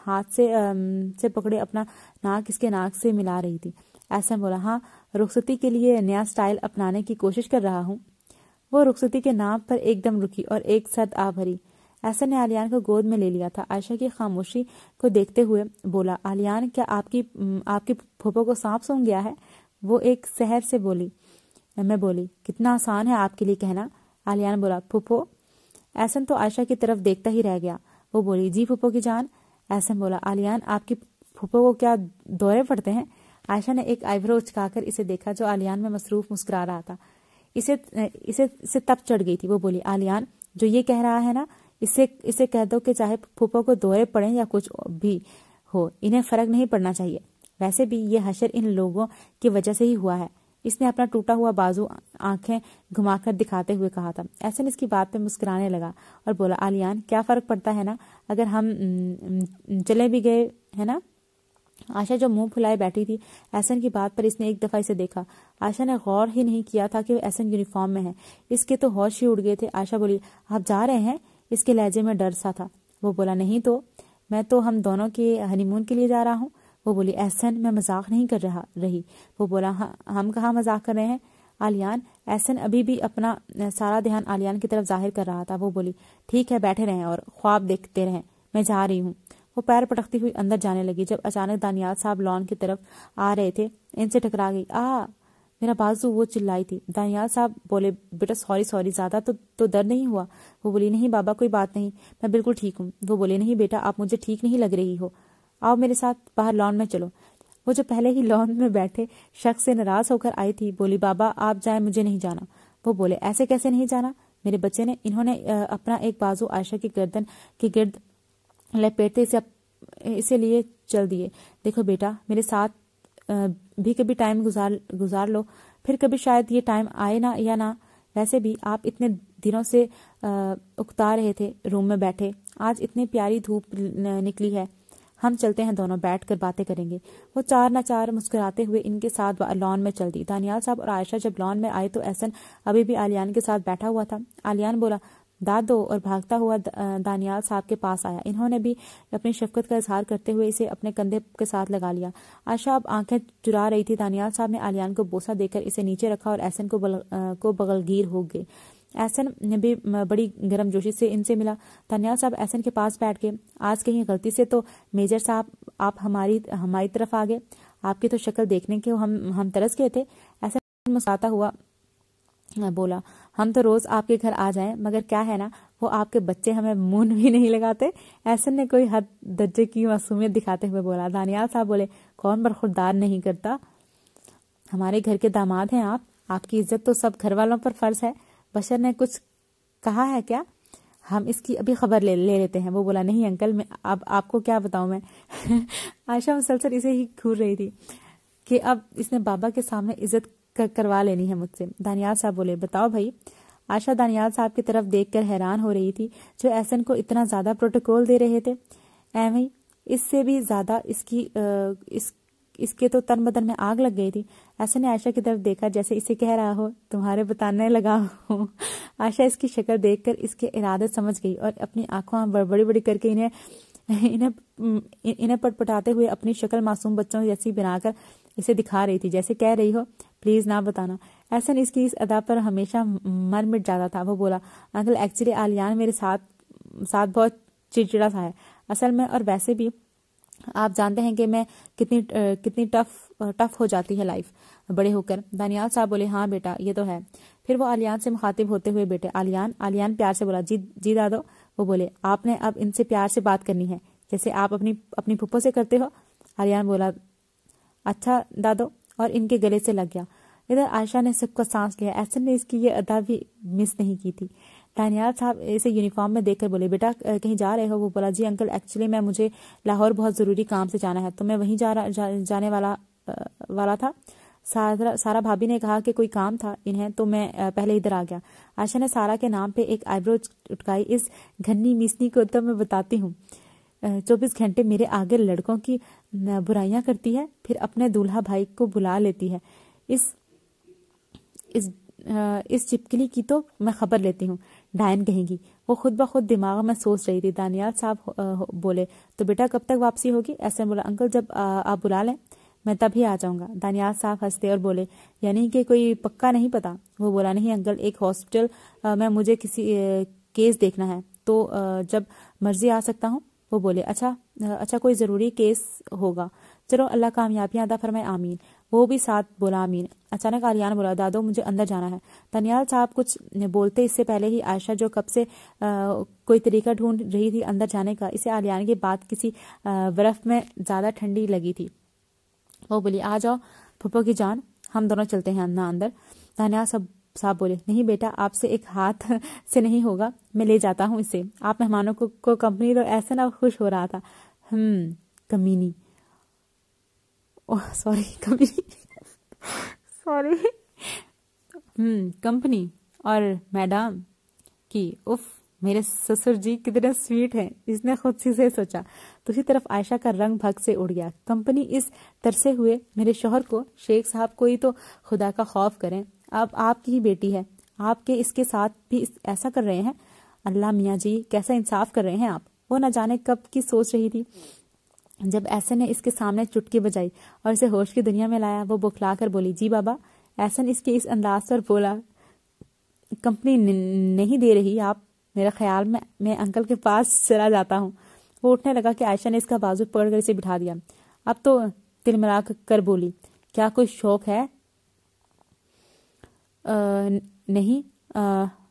ہاتھ سے پکڑے اپنا ناک اس کے ناک سے ملا رہی تھی۔ احسن بولا ہاں، رخصتی کے لیے نیا سٹائل اپنانے کی کوشش کر رہا ہوں۔ وہ رخصتی کے نام پر ایک دم رکی اور ایک سرد آ بھری۔ احسن نے آلیان کو گود میں لے لیا تھا۔ عائشہ کی خاموشی کو دیکھتے ہوئے بولا آلیان کیا آپ کی پھوپھو کو سانپ سونگھ گیا ہے؟ وہ ایک سحر سے بولی۔ میں بولی کتنا آسان ہے آپ کے لیے کہنا۔ آلیان بولا پھوپھو۔ احسن تو عائشہ کی طرف دیکھتا ہی رہ گیا۔ وہ بولی جی پھوپھو کی جان۔ احسن بولا آلیان آپ کی پھوپھو کو کیا دورے پڑتے ہیں؟ عائشہ نے ایک آئیبرو اچکا کر اسے دیکھا جو آلیان میں مصروف مسکرا رہا تھا۔ اسے تپ چڑھ گئی تھی۔ وہ بولی آلیان جو یہ کہہ رہا ہے نا اسے کہہ دو کہ چاہے پھوپھو کو دورے پڑیں یا کچھ بھی ہو انہیں فرق نہیں پڑنا چاہیے۔ ویسے بھی یہ حشر ان لوگوں کی وجہ سے ہی ہوا ہے۔ اس نے اپنا ٹوٹا ہوا بازو آنکھیں گھما کر دکھاتے ہوئے کہا تھا۔ احسن اس کی بات پہ مسکرانے لگا اور بولا آلیان کیا فرق پڑتا ہے نا اگر ہم چلے بھی گئے ہے نا۔ عائشہ جو منہ پھلائے بیٹھی تھی، احسن کی بات پر اس نے ایک دفعہ اسے دیکھا۔ عائشہ نے غور ہی نہیں کیا تھا کہ احسن یونیفارم میں ہے۔ اس کے تو ہوش ہی اڑ گئے تھے۔ عائشہ بولی آپ جا رہے ہیں؟ اس کے لہجے میں ڈر سا تھا۔ وہ بولا نہیں تو میں تو ہم دونوں کے ہنی مون کے لیے جا رہا ہوں۔ وہ بولی احسن میں مذاق نہیں کر رہی۔ وہ بولا ہم کہاں مذاق کر رہے ہیں آلیان۔ احسن ابھی بھی اپنا سارا دھیان آلیان کی طرف ظاہر کر رہا تھا۔ وہ بولی ٹھیک ہے بیٹھے رہیں اور خواب دیکھتے رہیں، میں جا رہی ہوں۔ وہ پیر پٹکتی ہوئی اندر جانے لگی جب اچانک دانیال صاحب لان کی طرف آ رہے تھے، ان سے ٹکرا گئی۔ میرا بازو، وہ چلائی تھی۔ دانیال صاحب بولے بیٹا سوری زیادہ تو درد نہیں ہوا؟ وہ بولی نہیں بابا کوئی بات نہیں، میں بالکل ٹھیک ہوں۔ وہ بولے نہیں بیٹا آپ مجھے ٹھیک نہیں لگ رہی ہو، آؤ میرے ساتھ باہر لان میں چلو۔ وہ جو پہلے ہی لان میں بیٹھے شخص سے ناراض ہو کر آئی تھی بولی بابا آپ جائیں مجھے نہیں جانا۔ وہ بولے ایسے کیسے نہیں جانا میرے بچے نے؟ انہوں نے اپنا ایک بازو عائشہ کی گردن کے گرد لپیٹتے اسے لیے چل دیے۔ دیکھو بیٹا میرے ساتھ بھی کبھی ٹائم گزار لو، پھر کبھی شاید یہ ٹائم آئے نا یا نہ۔ ویسے بھی آپ اتنے دنوں سے اکتا رہے تھے روم میں بیٹھے، آج اتنی پیاری دھوپ نکلی ہے، ہم چلتے ہیں دونوں بیٹھ کر باتیں کریں گے۔ وہ چار نہ چار مسکراتے ہوئے ان کے ساتھ لان میں چل دی۔ دانیال صاحب اور عائشہ جب لان میں آئے تو احسن ابھی بھی آلیان کے ساتھ بیٹھا ہوا تھا۔ آلیان بولا داد دو اور بھاگتا ہوا دانیال صاحب کے پاس آیا۔ انہوں نے بھی اپنی شفقت کا اظہار کرتے ہوئے اسے اپنے کندھے کے ساتھ لگا لیا۔ عائشہ اب آنکھیں چرا رہی تھی۔ دانیال صاحب نے آلیان کو بوسہ دے کر اسے نیچے رکھا اور احسن کو بغلگیر ہو گئے۔ احسن نے بھی بڑی گرم جوشی سے ان سے ملا۔ دانیال صاحب احسن کے پاس بیٹھ گئے۔ آج کہیں غلطی سے تو میجر صاحب آپ ہماری طرف آ گئے، آپ کی تو شکل دیکھنے کے ہم ترس گئے تھے۔ احسن مسکراتا ہوا بولا ہم تو روز آپ کے گھر آ جائیں مگر کیا ہے نا وہ آپ کے بچے ہمیں منہ بھی نہیں لگاتے۔ احسن نے کوئی حد درجے کی معصومیت دکھاتے ہوئے بولا۔ دانیال صاحب بولے، کون برخوردار نہیں کرتا؟ ہمارے گھر کے داماد ہیں آپ کی عزت تو سب گھر والوں پر فرض ہے۔ بشر نے کچھ کہا ہے کیا؟ ہم اس کی ابھی خبر لے لیتے ہیں۔ وہ بولا، نہیں انکل، میں اب آپ کو کیا بتاؤں میں۔ عائشہ مسلسل اسے ہی گھور رہی تھی کہ اب اس نے بابا کے سامنے عزت کروا لینی ہے مجھ سے۔ دانیال صاحب بولے، بتاؤ بھائی۔ عائشہ دانیال صاحب کی طرف دیکھ کر حیران ہو رہی تھی، جو احسن کو اتنا زیادہ پروٹوکول دے رہے تھے۔ ایویں اس سے بھی زیادہ اس کے تو تن بدن میں آگ لگ گئی تھی۔ احسن نے عائشہ کی طرف دیکھا جیسے اسے کہہ رہا ہو، تمہارے بتانے لگا ہوں۔ عائشہ اس کی شکل دیکھ کر اس کے ارادے سمجھ گئی اور اپنی آنکھوں بڑی بڑی کر کے انہیں پٹپٹاتے ہوئے اپنی شکل معصوم بچوں جیسی بنا کر اسے دکھا رہی تھی، جیسے کہہ رہی ہو پلیز نہ بتانا۔ احسن اس کی اس ادا پر ہمیشہ مر مٹ جاتا تھا۔ وہ بولا، انکل ایکچولی آلیان میرے ساتھ بہت چڑچڑا سا ہے اصل میں، اور ویسے بھی آپ جانتے ہیں کہ میں کتنی ٹف ہو جاتی ہے لائف بڑے ہو کر۔ دانیال صاحب بولے، ہاں بیٹا یہ تو ہے۔ پھر وہ آلیان سے مخاطب ہوتے ہوئے، بیٹے آلیان پیار سے بولا، جی دادو۔ وہ بولے، آپ نے اب ان سے پیار سے بات کرنی ہے جیسے آپ اپنی پھپھو سے کرتے ہو۔ آلیان بولا، اچھا دادو، اور ان کے گلے سے لگ گیا۔ ادھر عائشہ نے سب کا سانس لیا۔ احسن نے اس کی یہ ادا بھی مس نہیں کی تھی۔ دانیال صاحب اسے یونیفارم میں دیکھ کر بولے، بیٹا کہیں جا رہے ہو؟ وہ بولا، جی انکل ایکچولی مجھے لاہور بہت ضروری کام سے جانا ہے تو میں وہیں جانے والا تھا۔ سارا بھابھی نے کہا کہ کوئی کام تھا انہیں تو میں پہلے ادھر آ گیا۔ عائشہ نے سارا کے نام پہ ایک آئی برو اٹکائی۔ اس گھنی میسنی کو تو میں بتاتی ہوں 24 گھنٹے میرے آگے لڑکوں کی برائیاں کرتی ہے، پھر اپنے دولہا بھائی کو بلا لیتی ہے۔ اس چپکلی کی تو میں خبر لیتی ہوں، ڈائن کہیں گی۔ وہ خود بخود دماغ میں سوچ رہی تھی۔ دانیال صاحب بولے، تو بیٹا کب تک واپسی ہوگی؟ ایسے بولا، انکل جب آپ بلا لیں میں تب ہی آ جاؤں گا۔ دانیال صاحب ہنستے اور بولے، یعنی کہ کوئی پکا نہیں پتا؟ وہ بولا، نہیں انکل، ایک ہاسپٹل میں مجھے کسی کیس دیکھنا ہے تو جب مرضی آ سکتا ہوں۔ وہ بولے، اچھا کوئی ضروری کیس ہوگا، چلو اللہ کامیابیاں عطا فرمائے، آمین۔ وہ بھی ساتھ بولا آمین۔ اچانک آلیان بولا، دادو مجھے اندر جانا ہے۔ دانیال صاحب کچھ بولتے اس سے پہلے ہی عائشہ جو کب سے کوئی طریقہ ڈھونڈ رہی تھی اندر جانے کا، اسے آلیان کی بات کسی برف میں زیادہ ٹھنڈی لگی تھی۔ وہ بولی، آ جاؤ پھپھو کی جان، ہم دونوں چلتے ہیں نا اندر۔ دانیال صاحب بولے، نہیں بیٹا آپ سے ایک ہاتھ سے نہیں ہوگا، میں لے جاتا ہوں اسے۔ آپ مہمانوں کو کمپنی تو ایسا نہ خوش ہو رہا تھا۔ کمینی، کمپنی اور میڈم کی، اف میرے سسر جی کتنے سویٹ ہیں، اس نے خود سے سوچا۔ دوسری طرف عائشہ کا رنگ بھگ سے اڑ گیا۔ کمپنی اس ترسے ہوئے میرے شوہر کو، شیخ صاحب کوئی تو خدا کا خوف کریں، اب آپ کی ہی بیٹی ہے، آپ کے اس کے ساتھ بھی ایسا کر رہے ہیں؟ اللہ میاں جی کیسا انصاف کر رہے ہیں آپ۔ وہ نہ جانے کب کی سوچ رہی تھی جب احسن نے اس کے سامنے چٹکی بجائی اور اسے ہوش کی دنیا میں لایا۔ وہ بکھلا کر بولی، جی بابا۔ احسن اس کے اس انداز پر بولا، کمپنی نہیں دے رہی آپ؟ میرا خیال میں انکل کے پاس چلا جاتا ہوں۔ وہ اٹھنے لگا کہ عائشہ نے اس کا بازو پکڑ کر اسے بٹھا دیا۔ اب تو تلملا کر بولی، کیا کوئی شوق ہے؟ نہیں،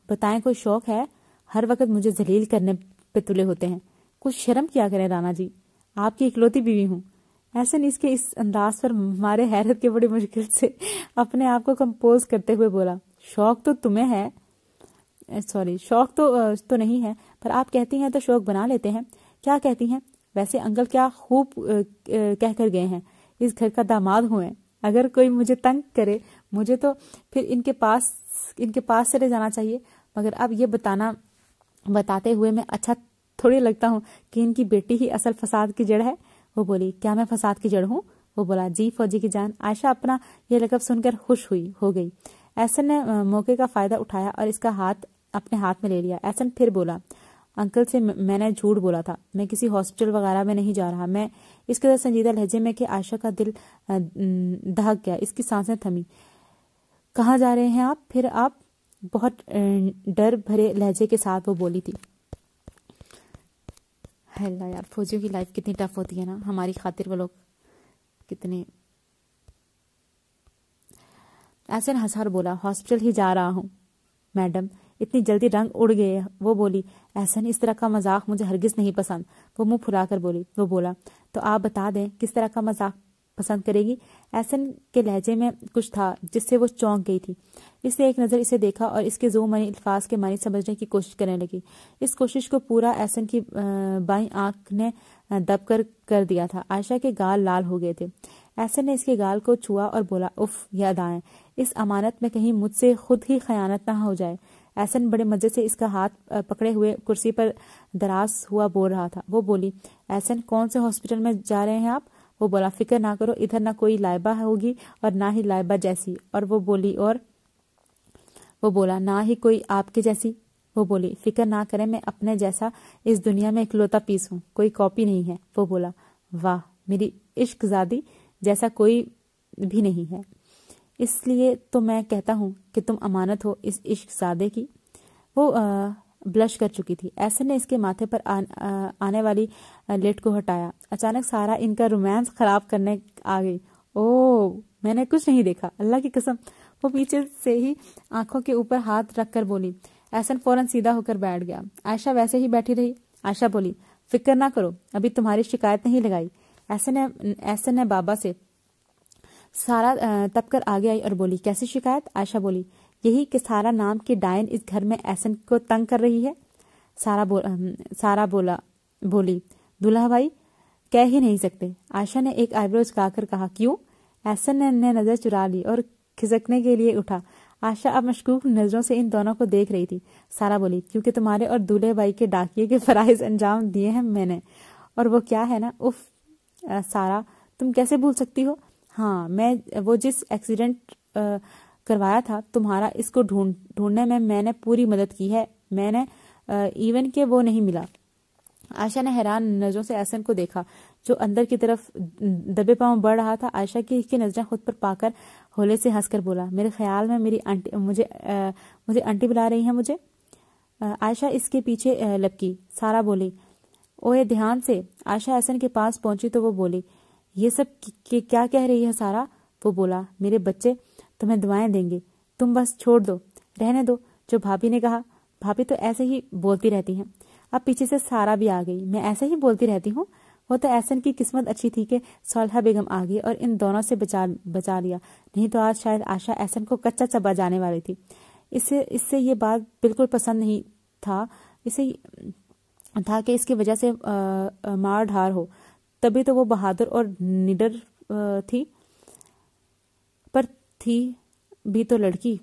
بتائیں کوئی شوق ہے؟ ہر وقت مجھے ذلیل کرنے پہ تلے ہوتے ہیں، کچھ شرم کیا کریں رانا جی، آپ کی اکلوتی بیوی ہوں۔ احسن اس کے اس انداز پر مارے حیرت کے بڑی مشکل سے اپنے آپ کو کمپوز کرتے ہوئے بولا، شوق تو تمہیں ہے، شوق تو نہیں ہے، پر آپ کہتی ہیں تو شوق بنا لیتے ہیں۔ کیا کہتی ہیں؟ ویسے انکل کیا خوب کہہ کر گئے ہیں، اس گھر کا داماد ہوں میں، اگر کوئی مجھے تنگ کرے مجھے تو پھر ان کے پاس چلے جانا چاہیے۔ مگر اب یہ بتاتے ہوئے میں اچھا تھوڑی لگتا ہوں کہ ان کی بیٹی ہی اصل فساد کی جڑ ہے۔ وہ بولی، کیا میں فساد کی جڑ ہوں؟ وہ بولا، جی فوجی کی جان۔ عائشہ اپنا یہ لقب سن کر خوش ہو گئی۔ احسن نے موقع کا فائدہ اٹھایا اور اس کا ہاتھ اپنے ہاتھ میں لے لیا۔ احسن پھر بولا، انکل سے میں نے جھوٹ بولا تھا، میں کسی ہاسپٹل وغیرہ میں نہیں جا رہا۔ میں اس قدر سنجیدہ لہجے میں کہ عائشہ کا دل دہک گیا، اس کی سانسیں تھمی۔ کہاں جا رہے ہیں آپ؟ پھر آپ بہت ڈر بھرے لہجے کے ساتھ وہ بولی تھی۔ اللہ یار، فوجیوں کی لائف کتنی ٹف ہوتی ہے نا، ہماری خاطر وہ لوگ کتنے۔ احسن ہنسا اور بولا، ہاسپٹل ہی جا رہا ہوں میڈم، اتنی جلدی رنگ اڑ گئے۔ وہ بولی احسن اس طرح کا مذاق مجھے ہرگز نہیں پسند۔ وہ منہ پھلا کر بولی۔ وہ بولا تو آپ بتا دیں کس طرح کا مذاق پسند کرے گی؟ احسن کے لہجے میں کچھ تھا جس سے وہ چونک گئی تھی، اس نے ایک نظر اسے دیکھا اور اس کے ذو معنی الفاظ کے معنی سمجھنے کی کوشش کرنے لگی۔ اس کوشش کو پورا احسن کی بائیں آنکھ نے دب کر دیا تھا۔ عائشہ کے گال لال ہو گئے تھے۔ احسن نے اس کے گال کو چھوا اور بولا اف یہ ادائیں، اس امانت میں کہیں مجھ سے خود ہی خیانت نہ ہو جائے۔ احسن بڑے مزے سے اس کا ہاتھ پکڑے ہوئے کرسی پر دراز ہوا بول رہا تھا۔ وہ بولی احسن کون سے ہاسپٹل میں جا رہے ہیں آپ؟ وہ بولا فکر نہ کرو، ادھر نہ کوئی لائبہ ہوگی اور نہ ہی لائبہ جیسی۔ اور وہ بولا نہ ہی کوئی آپ کے جیسی۔ وہ بولی فکر نہ کریں، میں اپنے جیسا اس دنیا میں اکلوتا پیس ہوں، کوئی کاپی نہیں ہے۔ وہ بولا واہ، میری عشق زادی جیسا کوئی بھی نہیں ہے، اس لیے تو میں کہتا ہوں کہ تم امانت ہو اس عشق زادے کی۔ وہ بلش کر چکی تھی۔ احسن نے اس کے ماتھے پر آنے والی لٹ کو ہٹایا۔ اچانک سارا ان کا رومانس خراب کرنے آ گئی۔ اوہ میں نے کچھ نہیں دیکھا، اللہ کی قسم۔ وہ پیچھے سے ہی آنکھوں کے اوپر ہاتھ رکھ کر بولی۔ احسن فوراً سیدھا ہو کر بیٹھ گیا۔ عائشہ ویسے ہی بیٹھی رہی۔ عائشہ بولی فکر نہ کرو، ابھی تمہاری شکایت نہیں لگائی۔ احسن نے بابا سے سارا تب کر آگے آئی اور بولی کیسی شکایت؟ عائشہ بولی یہی کہ سارا نام کی ڈائن اس گھر میں احسن کو تنگ کر رہی ہے۔ سارا بولی دلہا بھائی کہہ ہی نہیں سکتے۔ عائشہ نے ایک آئیبرو جھکا کر کہا کیوں؟ احسن نے نظر چرا لی اور کھسکنے کے لیے اٹھا۔ عائشہ اب مشکوک نظروں سے ان دونوں کو دیکھ رہی تھی۔ سارا بولی کیونکہ تمہارے اور دولہے بھائی کے ڈاکیے کے فرائض انجام دیے ہیں میں نے، اور وہ کیا ہے نا۔ اف سارا تم کیسے بھول سکتی ہو؟ ہاں میں وہ جس ایکسیڈنٹ کروایا تھا تمہارا، اس کو ڈھونڈنے میں نے پوری مدد کی ہے، میں نے ایون کہ وہ نہیں ملا۔ عائشہ نے حیران نظروں سے احسن کو دیکھا جو اندر کی طرف دبے پاؤں بڑھ رہا تھا۔ عائشہ کی نظریں خود پر پا کر ہولے سے ہنس کر بولا میرے خیال میں میری آنٹی مجھے آنٹی بلا رہی ہیں مجھے۔ عائشہ اس کے پیچھے لپکی۔ سارا بولی اوے دھیان سے۔ عائشہ احسن کے پاس پہنچی تو وہ بولی یہ سب کیا کہہ رہی ہے سارا؟ وہ بولا میرے بچے تمہیں دعائیں دیں گے، تم بس چھوڑ دو، رہنے دو جو بھابھی نے کہا۔ بھابھی تو ایسے ہی بولتی رہتی ہیں۔ اب پیچھے سے سارا بھی آ گئی۔ میں ایسے ہی بولتی رہتی ہوں؟ وہ تو احسن کی قسمت اچھی تھی کہ صالحہ بیگم آ گئی اور ان دونوں سے بچا لیا، نہیں تو آج شاید عائشہ احسن کو کچا چبا جانے والی تھی۔ اس سے یہ بات بالکل پسند نہیں تھا، اسے تھا کہ اس کی وجہ سے مار ڈھار ہو، تبھی تو وہ بہادر اور نڈر تھی، پر تھی بھی تو لڑکی۔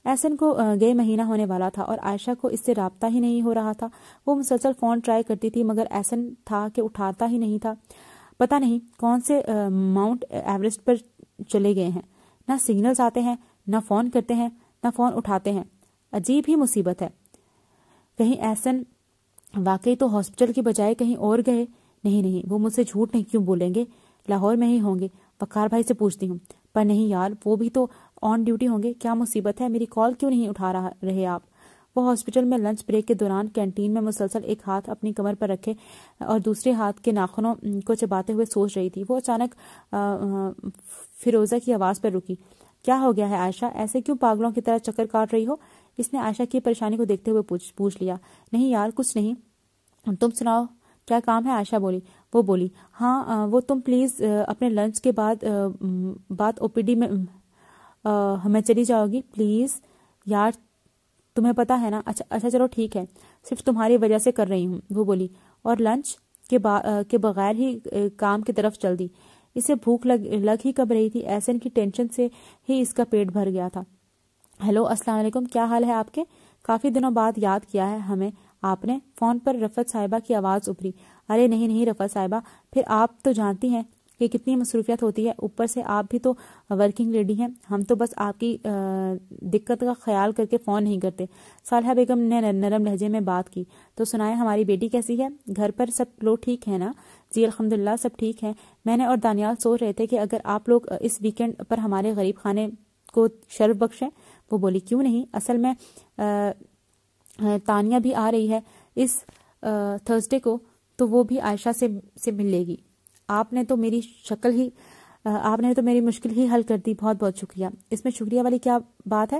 احسن کو گئے مہینہ ہونے والا تھا اور عائشہ کو اس سے رابطہ ہی نہیں ہو رہا تھا۔ وہ مسلسل فون ٹرائی کرتی تھی مگر احسن تھا کہ اٹھاتا ہی نہیں تھا۔ پتہ نہیں کون سے ماؤنٹ ایوریسٹ پر چلے گئے ہیں، نہ سگنلز آتے ہیں، نہ فون کرتے ہیں، نہ فون اٹھاتے ہیں۔ عجیب ہی مصیبت ہے۔ کہیں احسن واقعی تو ہاسپٹل کی بجائے کہیں اور گئے؟ نہیں، وہ مجھ سے جھوٹ نہیں کیوں بولیں گے، لاہور میں ہی ہوں گے۔ وقار بھائی سے پوچھتی ہوں، پر نہیں یار وہ بھی تو آن ڈیوٹی ہوں گے۔ کیا مصیبت ہے؟ میری کال کیوں نہیں اٹھا رہے آپ؟ وہ ہاسپٹل میں لنچ بریک کے دوران کینٹین میں مسلسل ایک ہاتھ اپنی کمر پر رکھے اور دوسرے ہاتھ کے ناخنوں کو چباتے ہوئے سوچ رہی تھی۔ وہ اچانک فیروزہ کی آواز پر رکی۔ کیا ہو گیا ہے عائشہ؟ ایسے کیوں پاگلوں کی طرح چکر کاٹ رہی ہو؟ اس نے عائشہ کی پریشانی کو دیکھتے ہوئے پوچھ لیا۔ نہیں یار کچھ نہیں، تم سناؤ کیا کام ہے؟ عائشہ بولی۔ وہ بولی ہاں وہ تم پلیز اپنے لنچ کے بعد او پی ڈی میں ہمیں چلی جاؤ گی پلیز یار، تمہیں پتہ ہے نا۔ اچھا چلو ٹھیک ہے، صرف تمہاری وجہ سے کر رہی ہوں۔ وہ بولی اور لنچ کے بغیر ہی کام کی طرف چل دی۔ اسے بھوک لگ ہی کب رہی تھی، احسن کی ٹینشن سے ہی اس کا پیٹ بھر گیا تھا۔ ہیلو السلام علیکم، کیا حال ہے آپ کے؟ کافی دنوں بعد یاد کیا ہے ہمیں آپ نے؟ فون پر رفعت صاحبہ کی آواز ابھری۔ ارے نہیں رفعت صاحبہ، پھر آپ تو جانتی ہیں کہ کتنی مصروفیت ہوتی ہے، اوپر سے آپ بھی تو ورکنگ لیڈی ہیں، ہم تو بس آپ کی دقت کا خیال کر کے فون نہیں کرتے۔ صالحہ بیگم نے نرم لہجے میں بات کی۔ تو سنائیں ہماری بیٹی کیسی ہے؟ گھر پر سب لوگ ٹھیک ہیں نا؟ جی الحمدللہ سب ٹھیک ہیں۔ میں نے اور دانیال سوچ رہے تھے کہ اگر آپ لوگ اس ویکینڈ پر ہمارے غریب خانے کو شرف بخشیں۔ وہ بولی کیوں نہیں، اصل میں تانیہ بھی آ رہی ہے اس تھرسڈے کو، تو وہ بھی عائشہ سے مل لے گی۔ آپ نے تو میری مشکل ہی حل کر دی، بہت بہت شکریہ۔ اس میں شکریہ والی کیا بات ہے؟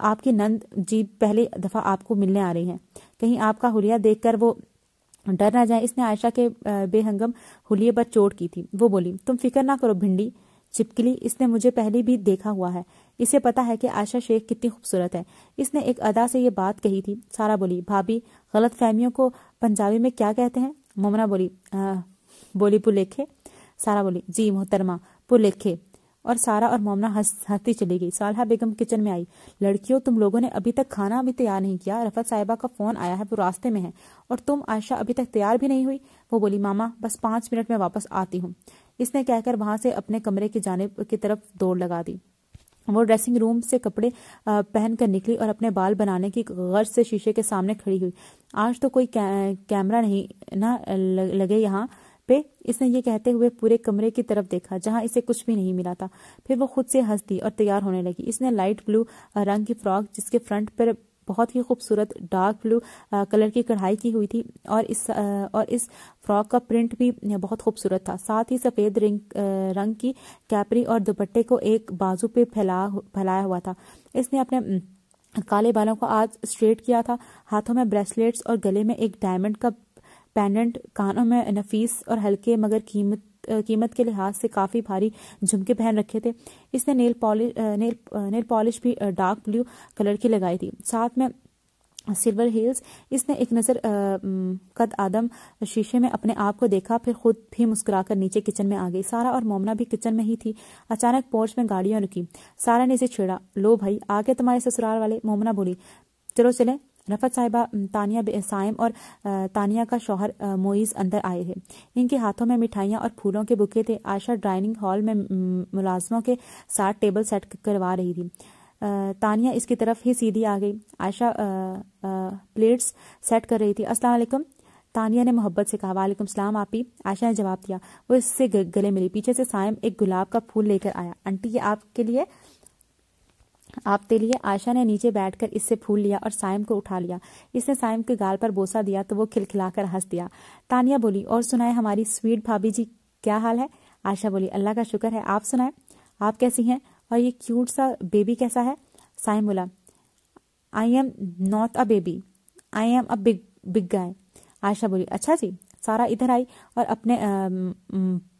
آپ کی نند جی پہلی دفعہ آپ کو ملنے آ رہی ہیں، کہیں آپ کا حلیہ دیکھ کر وہ ڈر نہ جائے۔ اس نے عائشہ کے بے ہنگم حلیے پر چوٹ کی تھی۔ وہ بولی، تم فکر نہ کرو بھنڈی چپکلی، اس نے مجھے پہلے بھی دیکھا ہوا ہے، اسے پتا ہے کہ عائشہ شیخ کتنی خوبصورت ہے۔ اس نے ایک ادا سے یہ بات کہی تھی۔ سارا بولی، بھابی غلط فہمیوں کو پنجابی میں کیا کہتے ہیں؟ مومنہ بولی پلیکھے۔ سارا بولی، جی محترمہ پلیکھے۔ اور سارا اور مومنہ ہنستی چلی گئی۔ صالحہ بیگم کچن میں آئی۔ لڑکیوں، تم لوگوں نے ابھی تک کھانا بھی تیار نہیں کیا، رفعت صاحبہ کا فون آیا ہے، وہ راستے میں ہے، اور تم عائشہ ابھی تک تیار بھی نہیں ہوئی؟ وہ بولی، ماما بس 5 منٹ میں واپس آتی ہوں۔ اس نے کہہ کر وہاں سے اپنے کمرے کی جانب کی طرف دوڑ لگا دی۔ وہ ڈریسنگ روم سے کپڑے پہن کر نکلی اور اپنے بال بنانے کی غرض سے شیشے کے سامنے کھڑی ہوئی۔ آج تو کوئی کیمرہ نہیں نہ لگے یہاں پہ، اس نے یہ کہتے ہوئے پورے کمرے کی طرف دیکھا جہاں اسے کچھ بھی نہیں ملا تھا۔ پھر وہ خود سے ہنس دی اور تیار ہونے لگی۔ اس نے لائٹ بلو رنگ کی فراک جس کے فرنٹ پر بہت ہی خوبصورت ڈارک بلو کلر کی کڑھائی کی ہوئی تھی، اور اس فراک کا پرنٹ بھی بہت خوبصورت تھا، ساتھ ہی سفید رنگ کی کیپری اور دوپٹے کو ایک بازو پہ پھیلایا ہوا تھا۔ اس نے اپنے کالے بالوں کو آج اسٹریٹ کیا تھا، ہاتھوں میں بریسلیٹس اور گلے میں ایک ڈائمنڈ کا پینڈنٹ، کانوں میں نفیس اور ہلکے مگر قیمت کے لحاظ سے کافی بھاری جھمکے پہن رکھے تھے۔ اس نے نیل پالش بھی ڈارک بلو کلر کی لگائی تھی، ساتھ میں سلور ہیلز۔ اس نے ایک نظر قد آدم شیشے میں اپنے آپ کو دیکھا، پھر خود بھی مسکرا کر نیچے کچن میں آ گئی۔ سارا اور مومنہ بھی کچن میں ہی تھی۔ اچانک پورچ میں گاڑیاں رکی۔ سارا نے اسے چھیڑا، لو بھائی آ گئے تمہارے سسرال والے۔ مومنہ بولی، چلو چلیں۔ رفعت صاحبہ، تانیہ، سائم اور تانیہ کا شوہر معیز اندر آئے تھے۔ ان کے ہاتھوں میں مٹھائیاں اور پھولوں کے بکے تھے۔ عائشہ ڈائننگ ہال میں ملازموں کے ساتھ ٹیبل سیٹ کروا رہی تھی۔ تانیہ اس کی طرف ہی سیدھی آ گئی۔ عائشہ پلیٹس سیٹ کر رہی تھی۔ السلام علیکم، تانیہ نے محبت سے کہا۔ وعلیکم السلام آپی، عائشہ نے جواب دیا۔ وہ اس سے گلے ملی۔ پیچھے سے سائم ایک گلاب کا پھول لے کر آیا۔ آنٹی یہ آپ کے لیے۔ عائشہ نے نیچے بیٹھ کر اس سے پھول لیا اور سائم کو اٹھا لیا۔ اس نے سائم کے گال پر بوسہ دیا تو وہ کھلکھلا کر ہنس دیا۔ تانیہ بولی، اور سنائے ہماری سویٹ بھابی جی کیا حال ہے؟ عائشہ بولی، اللہ کا شکر ہے، آپ سنائیں آپ کیسی ہیں، اور یہ کیوٹ سا بیبی کیسا ہے؟ سائم بولا، I am not a baby, I am a big guy. Ayesha بولی، اچھا جی۔ سارا ادھر آئی اور اپنے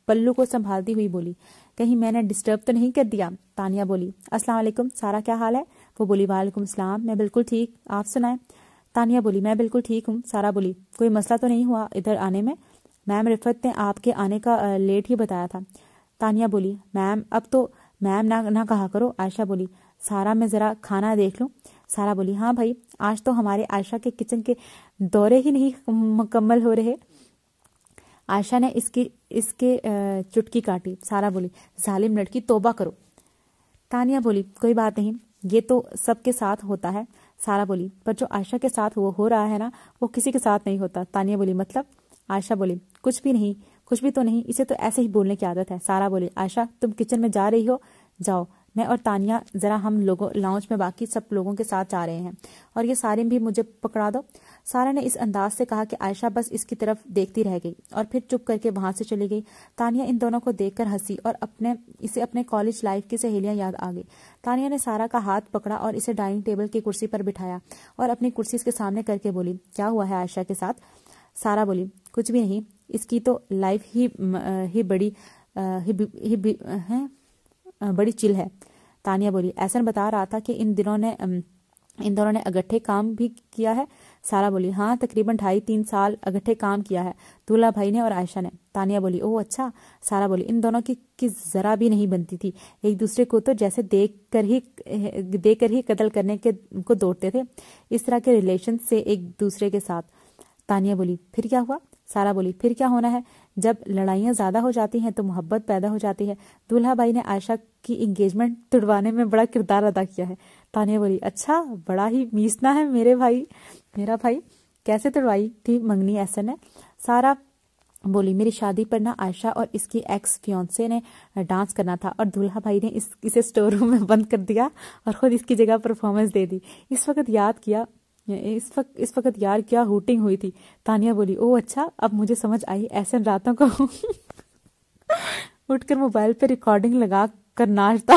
پلو کو سنبھالتی ہوئی بولی، کہیں میں نے ڈسٹرب تو نہیں کر دیا؟ تانیہ بولی، السلام علیکم سارا، کیا حال ہے؟ وہ بولی، وعلیکم السلام، میں بالکل ٹھیک، آپ سنائیں؟ تانیہ بولی، میں بالکل ٹھیک ہوں۔ سارا بولی، کوئی مسئلہ تو نہیں ہوا ادھر آنے میں؟ میم رفعت نے آپ کے آنے کا لیٹ ہی بتایا تھا۔ تانیہ بولی، میم اب تو میم نہ کہا کرو۔ عائشہ بولی، سارا میں ذرا کھانا دیکھ لوں۔ سارا بولی، ہاں بھائی، آج تو ہمارے عائشہ کے کچن کے دورے ہی نہیں مکمل ہو رہے۔ عائشہ نے اس کے چٹکی کاٹی۔ سارا بولی، ظالم لڑکی، توبہ کرو۔ تانیہ بولی، کوئی بات نہیں، یہ تو سب کے ساتھ ہوتا ہے۔ سارا بولی، پر جو عائشہ کے ساتھ وہ ہو رہا ہے نا، وہ کسی کے ساتھ نہیں ہوتا۔ تانیہ بولی، مطلب؟ عائشہ بولی، کچھ بھی تو نہیں، اسے تو ایسے ہی بولنے کی عادت ہے۔ سارا بولی، عائشہ تم کچن میں جا رہی ہو؟ جاؤ، میں اور تانیہ ذرا ہم لاؤنج میں باقی سب لوگوں کے ساتھ جا رہے ہیں، اور یہ سارے بھی مجھے پکڑا دو۔ سارا نے اس انداز سے کہا کہ عائشہ بس اس کی طرف دیکھتی رہ گئی اور پھر چپ کر کے وہاں سے چلی گئی۔ تانیہ ان دونوں کو دیکھ کر ہنسی اور اسے اپنے کالج لائف کی سہیلیاں یاد آ گئی۔ تانیہ نے سارا کا ہاتھ پکڑا اور اسے ڈائننگ ٹیبل کی کرسی پر بٹھایا اور اپنی کرسی اس کے سامنے کر کے بولی، کیا ہوا ہے عائشہ کے ساتھ؟ سارا بولی، کچھ بھی نہیں، اس کی تو لائف ہی بڑی چل ہے۔ تانیہ بولی، احسن بتا رہا تھا کہ ان دونوں نے اگٹھے کام بھی کیا ہے۔ سارا بولی، ہاں تقریباً 2.5-3 سال اگٹھے کام کیا ہے، دولہا بھائی نے اور عائشہ نے۔ تانیہ بولی، اوہ اچھا۔ سارا بولی، ان دونوں کی ذرا بھی نہیں بنتی تھی، ایک دوسرے کو تو جیسے دیکھ کر ہی قتل کرنے کو دوڑتے تھے، اس طرح کے ریلیشن سے ایک دوسرے کے ساتھ۔ تانیہ بولی، پھر کیا ہوا؟ سارا بولی، پھر کیا ہونا ہے، جب لڑائیاں زیادہ ہو جاتی ہیں تو محبت پیدا ہو جاتی ہے۔ دولہا بھائی نے عائشہ کی انگیجمنٹ تڑوانے میں بڑا کردار ادا کیا ہے۔ تانیہ بولی، اچھا، بڑا ہی میسنا ہے میرا بھائی، کیسے تڑوائی تھی منگنی احسن نے؟ سارا بولی، میری شادی پر نہ عائشہ اور اس کی ایکس فیونسے نے ڈانس کرنا تھا اور دولہا بھائی نے اسے سٹور روم میں بند کر دیا اور خود اس کی جگہ پرفارمنس دے دی۔ اس وقت یار کیا ہوٹنگ ہوئی تھی۔ تانیہ بولی، اوہ اچھا، اب مجھے سمجھ آئی، احسن راتوں کو اٹھ کر موبائل پہ ریکارڈنگ لگا کر ناچتا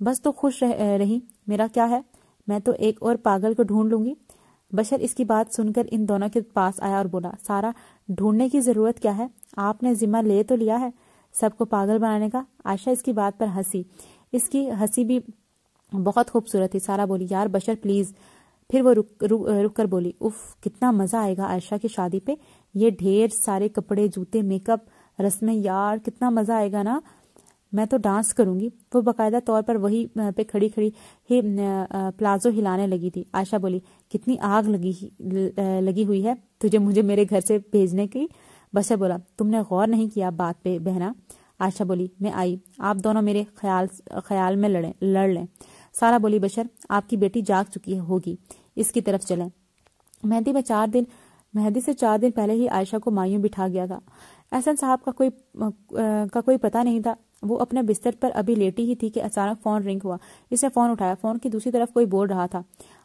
بس تو خوش رہی، میرا کیا ہے، میں تو ایک اور پاگل کو ڈھونڈ لوں گی۔ بشر اس کی بات سن کر ان دونوں کے پاس آیا اور بولا، سارا ڈھونڈنے کی ضرورت کیا ہے، آپ نے ذمہ لے تو لیا ہے سب کو پاگل بنانے کا۔ عائشہ اس کی بات پر ہنسی، اس کی ہنسی بھی بہت خوبصورت تھی۔ سارا بولی، یار بشر پلیز۔ پھر وہ رک کر بولی، اف کتنا مزہ آئے گا عائشہ کی شادی پہ، یہ ڈھیر سارے کپڑے، جوتے، میک اپ، رسمیں، یار کتنا مزہ آئے گا نا، میں تو ڈانس کروں گی۔ وہ باقاعدہ طور پر وہی پہ کھڑی ہی پلازو ہلانے لگی تھی۔ عائشہ بولی، کتنی آگ لگی ہوئی ہے تجھے مجھے میرے گھر سے بھیجنے کی۔ بشر بولا، تم نے غور نہیں کیا بات پہ بہنا۔ عائشہ بولی، میں آئی، آپ دونوں میرے خیال میں لڑ لیں۔ سارا بولی، بشر آپ کی بیٹی جاگ چکی ہوگی، اس کی طرف چلیں۔ مہندی سے 4 دن پہلے ہی عائشہ کو مایوں بٹھا گیا تھا۔ احسن صاحب کا کوئی پتہ نہیں تھا۔ وہ اپنے بستر پر ابھی لیٹی ہی تھی کہ اچانک فون رنگ ہوا۔ اس نے فون اٹھایا، فون کی دوسری طرف کوئی بول رہا تھا،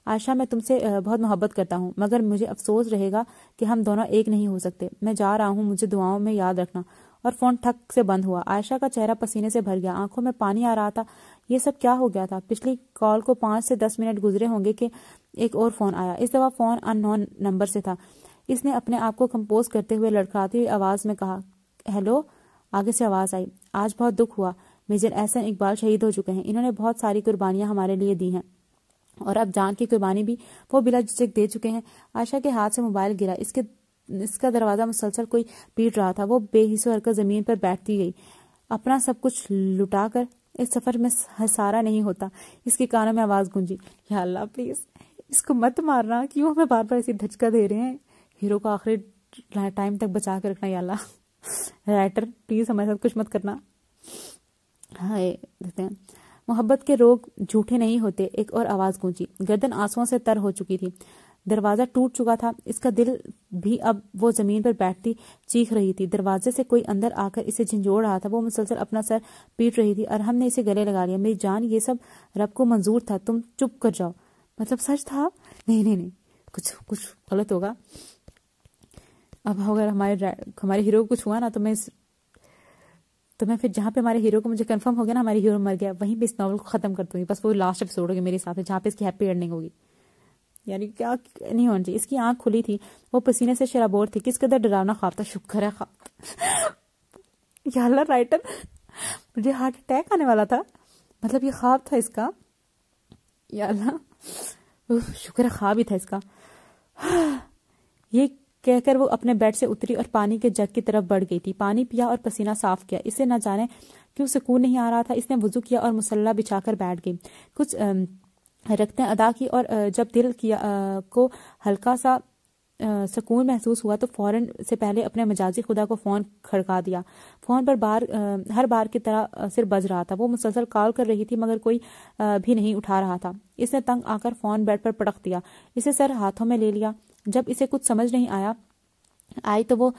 عائشہ میں تم سے بہت محبت کرتا ہوں، مگر مجھے افسوس رہے گا کہ ہم دونوں ایک نہیں ہو سکتے، میں جا رہا ہوں، مجھے دعاؤں میں یاد رکھنا۔ اور فون ٹھک سے بند ہوا۔ عائشہ کا چہرہ پسینے سے بھر گیا، آنکھوں میں پانی آ رہا تھا۔ یہ سب کیا ہو گیا تھا؟ پچھلی کال کو 5 سے 10 منٹ گزرے ہوں گے کہ ایک اور فون آیا۔ اس دفعہ فون ان نون نمبر سے تھا۔ اس نے اپنے آپ کو کمپوز کرتے ہوئے لڑکھڑاتی ہوئی آواز میں کہا، ہیلو۔ آگے سے آواز آئی، آج بہت دکھ ہوا، میجر احسن اقبال شہید ہو چکے ہیں، انہوں نے بہت ساری قربانیاں ہمارے لیے دی ہیں اور اب جان کی قربانی بھی وہ بلا جھجک دے چکے ہیں۔ عائشہ کے ہاتھ سے موبائل گرا، اس کا دروازہ مسلسل کوئی پیٹ رہا تھا۔ وہ بے حس و حرکت زمین پر بیٹھتی گئی، اپنا سب کچھ لٹا کر۔ اس سفر میں سارا نہیں ہوتا، اس کے کانوں میں آواز گونجی، یا اللہ پلیز اس کو مت مارنا، کیوں ہمیں بار بار ایسی دھچکا دے رہے ہیں، ہیرو کو آخری ٹائم تک بچا کے رکھنا، یا اللہ رائٹر پلیز ہمارے ساتھ کچھ مت کرنا۔ محبت کے روگ جھوٹے نہیں ہوتے، ایک اور آواز گونجی۔ گردن آنسوؤں سے تر ہو چکی تھی، دروازہ ٹوٹ چکا تھا، اس کا دل بھی اب وہ زمین پر بیٹھتی چیخ رہی تھی۔ دروازے سے کوئی اندر آ کر اسے جھنجھوڑ رہا تھا، وہ مسلسل اپنا سر پیٹ رہی تھی اور ہم نے اسے گلے لگا لیا۔ میری جان، یہ سب رب کو منظور تھا، تم چپ کر جاؤ۔ مطلب سچ تھا؟ نہیں کچھ غلط ہوگا۔ اب اگر ہمارے ہیرو کو کچھ ہوا نا تو میں پھر جہاں پہ ہمارے ہیرو کو مجھے کنفرم ہو گیا نا ہمارے ہیرو مر گیا، وہیں پہ اس ناول کو ختم کر دوں گی۔ بس وہ لاسٹ ایپیسوڈ ہوگی میرے ساتھ جہاں پہ اس کی ہیپی اینڈنگ ہوگی۔ یعنی کیا نہیں ہونا چاہیے۔ اس کی آنکھ کھلی تھی، وہ پسینے سے شرابور تھی، کس قدر ڈراونا خواب تھا۔ شکر ہے خواب، یا اللہ رائٹر، مجھے ہارٹ اٹیک آنے والا تھا، مطلب یہ خواب تھا اس کا، یا اللہ شکر ہے خواب ہی تھا اس کا۔ یہ کہہ کر وہ اپنے بیڈ سے اتری اور پانی کے جگ کی طرف بڑھ گئی تھی۔ پانی پیا اور پسینہ صاف کیا، اسے نہ جانے کیوں سکون نہیں آ رہا تھا۔ اس نے وضو کیا اور مصلی بچھا کر بیٹھ گئی، کچھ رکعتیں ادا کی اور جب دل کو ہلکا سا سکون محسوس ہوا تو فوراً سے پہلے اپنے مجازی خدا کو فون کھڑکا دیا۔ فون پر ہر بار کی طرح صرف بج رہا تھا، وہ مسلسل کال کر رہی تھی مگر کوئی بھی نہیں اٹھا رہا تھا۔ اس نے تنگ آ کر فون بیڈ پر پٹک دیا، اسے سر ہاتھوں میں لے لیا۔ جب اسے کچھ سمجھ نہیں آئی تو وہ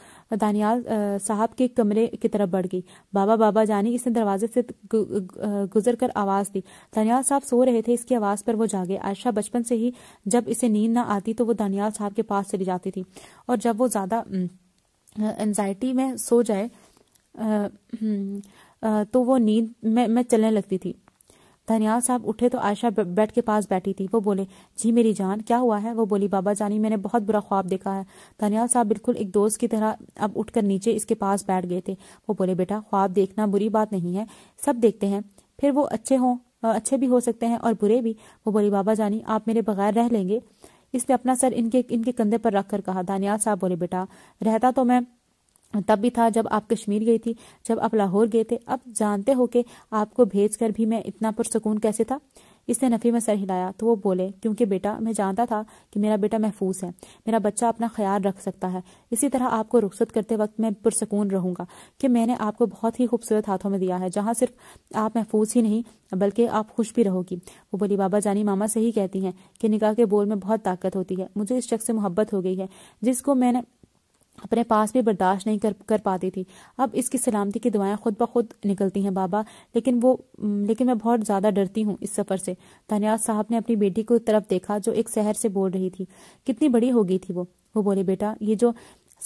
دانیال صاحب کے کمرے کی طرف بڑھ گئی۔ بابا جانی، اس نے دروازے سے گزر کر آواز دی۔ دانیال صاحب سو رہے تھے، اس کی آواز پر وہ جاگے۔ عائشہ بچپن سے ہی جب اسے نیند نہ آتی تو وہ دانیال صاحب کے پاس چلی جاتی تھی، اور جب وہ زیادہ انزائٹی میں سو جائے تو وہ نیند میں چلنے لگتی تھی۔ دانیال صاحب اٹھے تو عائشہ بیڈ کے پاس بیٹھی تھی۔ وہ بولے، جی میری جان کیا ہوا ہے؟ وہ بولی، بابا جانی میں نے بہت برا خواب دیکھا ہے۔ دانیال صاحب بالکل ایک دوست کی طرح اب اٹھ کر نیچے اس کے پاس بیٹھ گئے تھے۔ وہ بولے، بیٹا خواب دیکھنا بری بات نہیں ہے، سب دیکھتے ہیں، پھر وہ اچھے بھی ہو سکتے ہیں اور برے بھی۔ وہ بولی، بابا جانی آپ میرے بغیر رہ لیں گے؟ اس نے اپنا سر ان کے کندھے پر رکھ کر کہا۔ دانیال صاحب بولے، بیٹا رہتا تو میں تب بھی تھا جب آپ کشمیر گئی تھی، جب آپ لاہور گئے تھے، اب جانتے ہو کہ آپ کو بھیج کر بھی میں اتنا پرسکون کیسے تھا؟ اس نے نفی میں سر ہلایا تو وہ بولے، کیونکہ بیٹا میں جانتا تھا کہ میرا بیٹا محفوظ ہے، میرا بچہ اپنا خیال رکھ سکتا ہے، اسی طرح آپ کو رخصت کرتے وقت میں پرسکون رہوں گا کہ میں نے آپ کو بہت ہی خوبصورت ہاتھوں میں دیا ہے، جہاں صرف آپ محفوظ ہی نہیں بلکہ آپ خوش بھی رہو گی۔ وہ بولی، بابا جانی ماما صحیح کہتی ہیں کہ نکاح کے بول میں بہت طاقت ہوتی ہے، مجھے اس شخص سے محبت ہو گئی ہے جس کو میں نے اپنے پاس بھی برداشت نہیں کر پاتی تھی۔ اب اس کی سلامتی کی دعائیں خود بخود نکلتی ہیں بابا، لیکن میں بہت زیادہ ڈرتی ہوں اس سفر سے۔ دانیال صاحب نے اپنی بیٹی کو طرف دیکھا جو ایک سحر سے بول رہی تھی۔ کتنی بڑی ہو گئی تھی وہ بولے، بیٹا یہ جو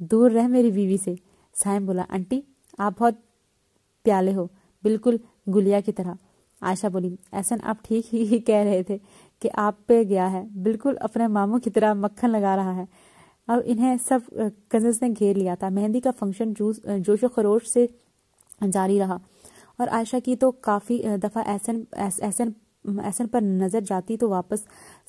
دور رہ میری بیوی سے۔ سائم بولا آنٹی آپ بہت پیالے ہو، بالکل گلیا کی طرح۔ عائشہ بولی احسن آپ ٹھیک ہی کہہ رہے تھے کہ آپ پہ گیا ہے، بالکل اپنے ماموں کی طرح مکھن لگا رہا ہے۔ اب انہیں سب کزنس نے گھیر لیا تھا۔ مہندی کا فنکشن جوش و خروش سے جاری رہا اور عائشہ کی تو کافی دفعہ احسن پر نظر جاتی تو واپس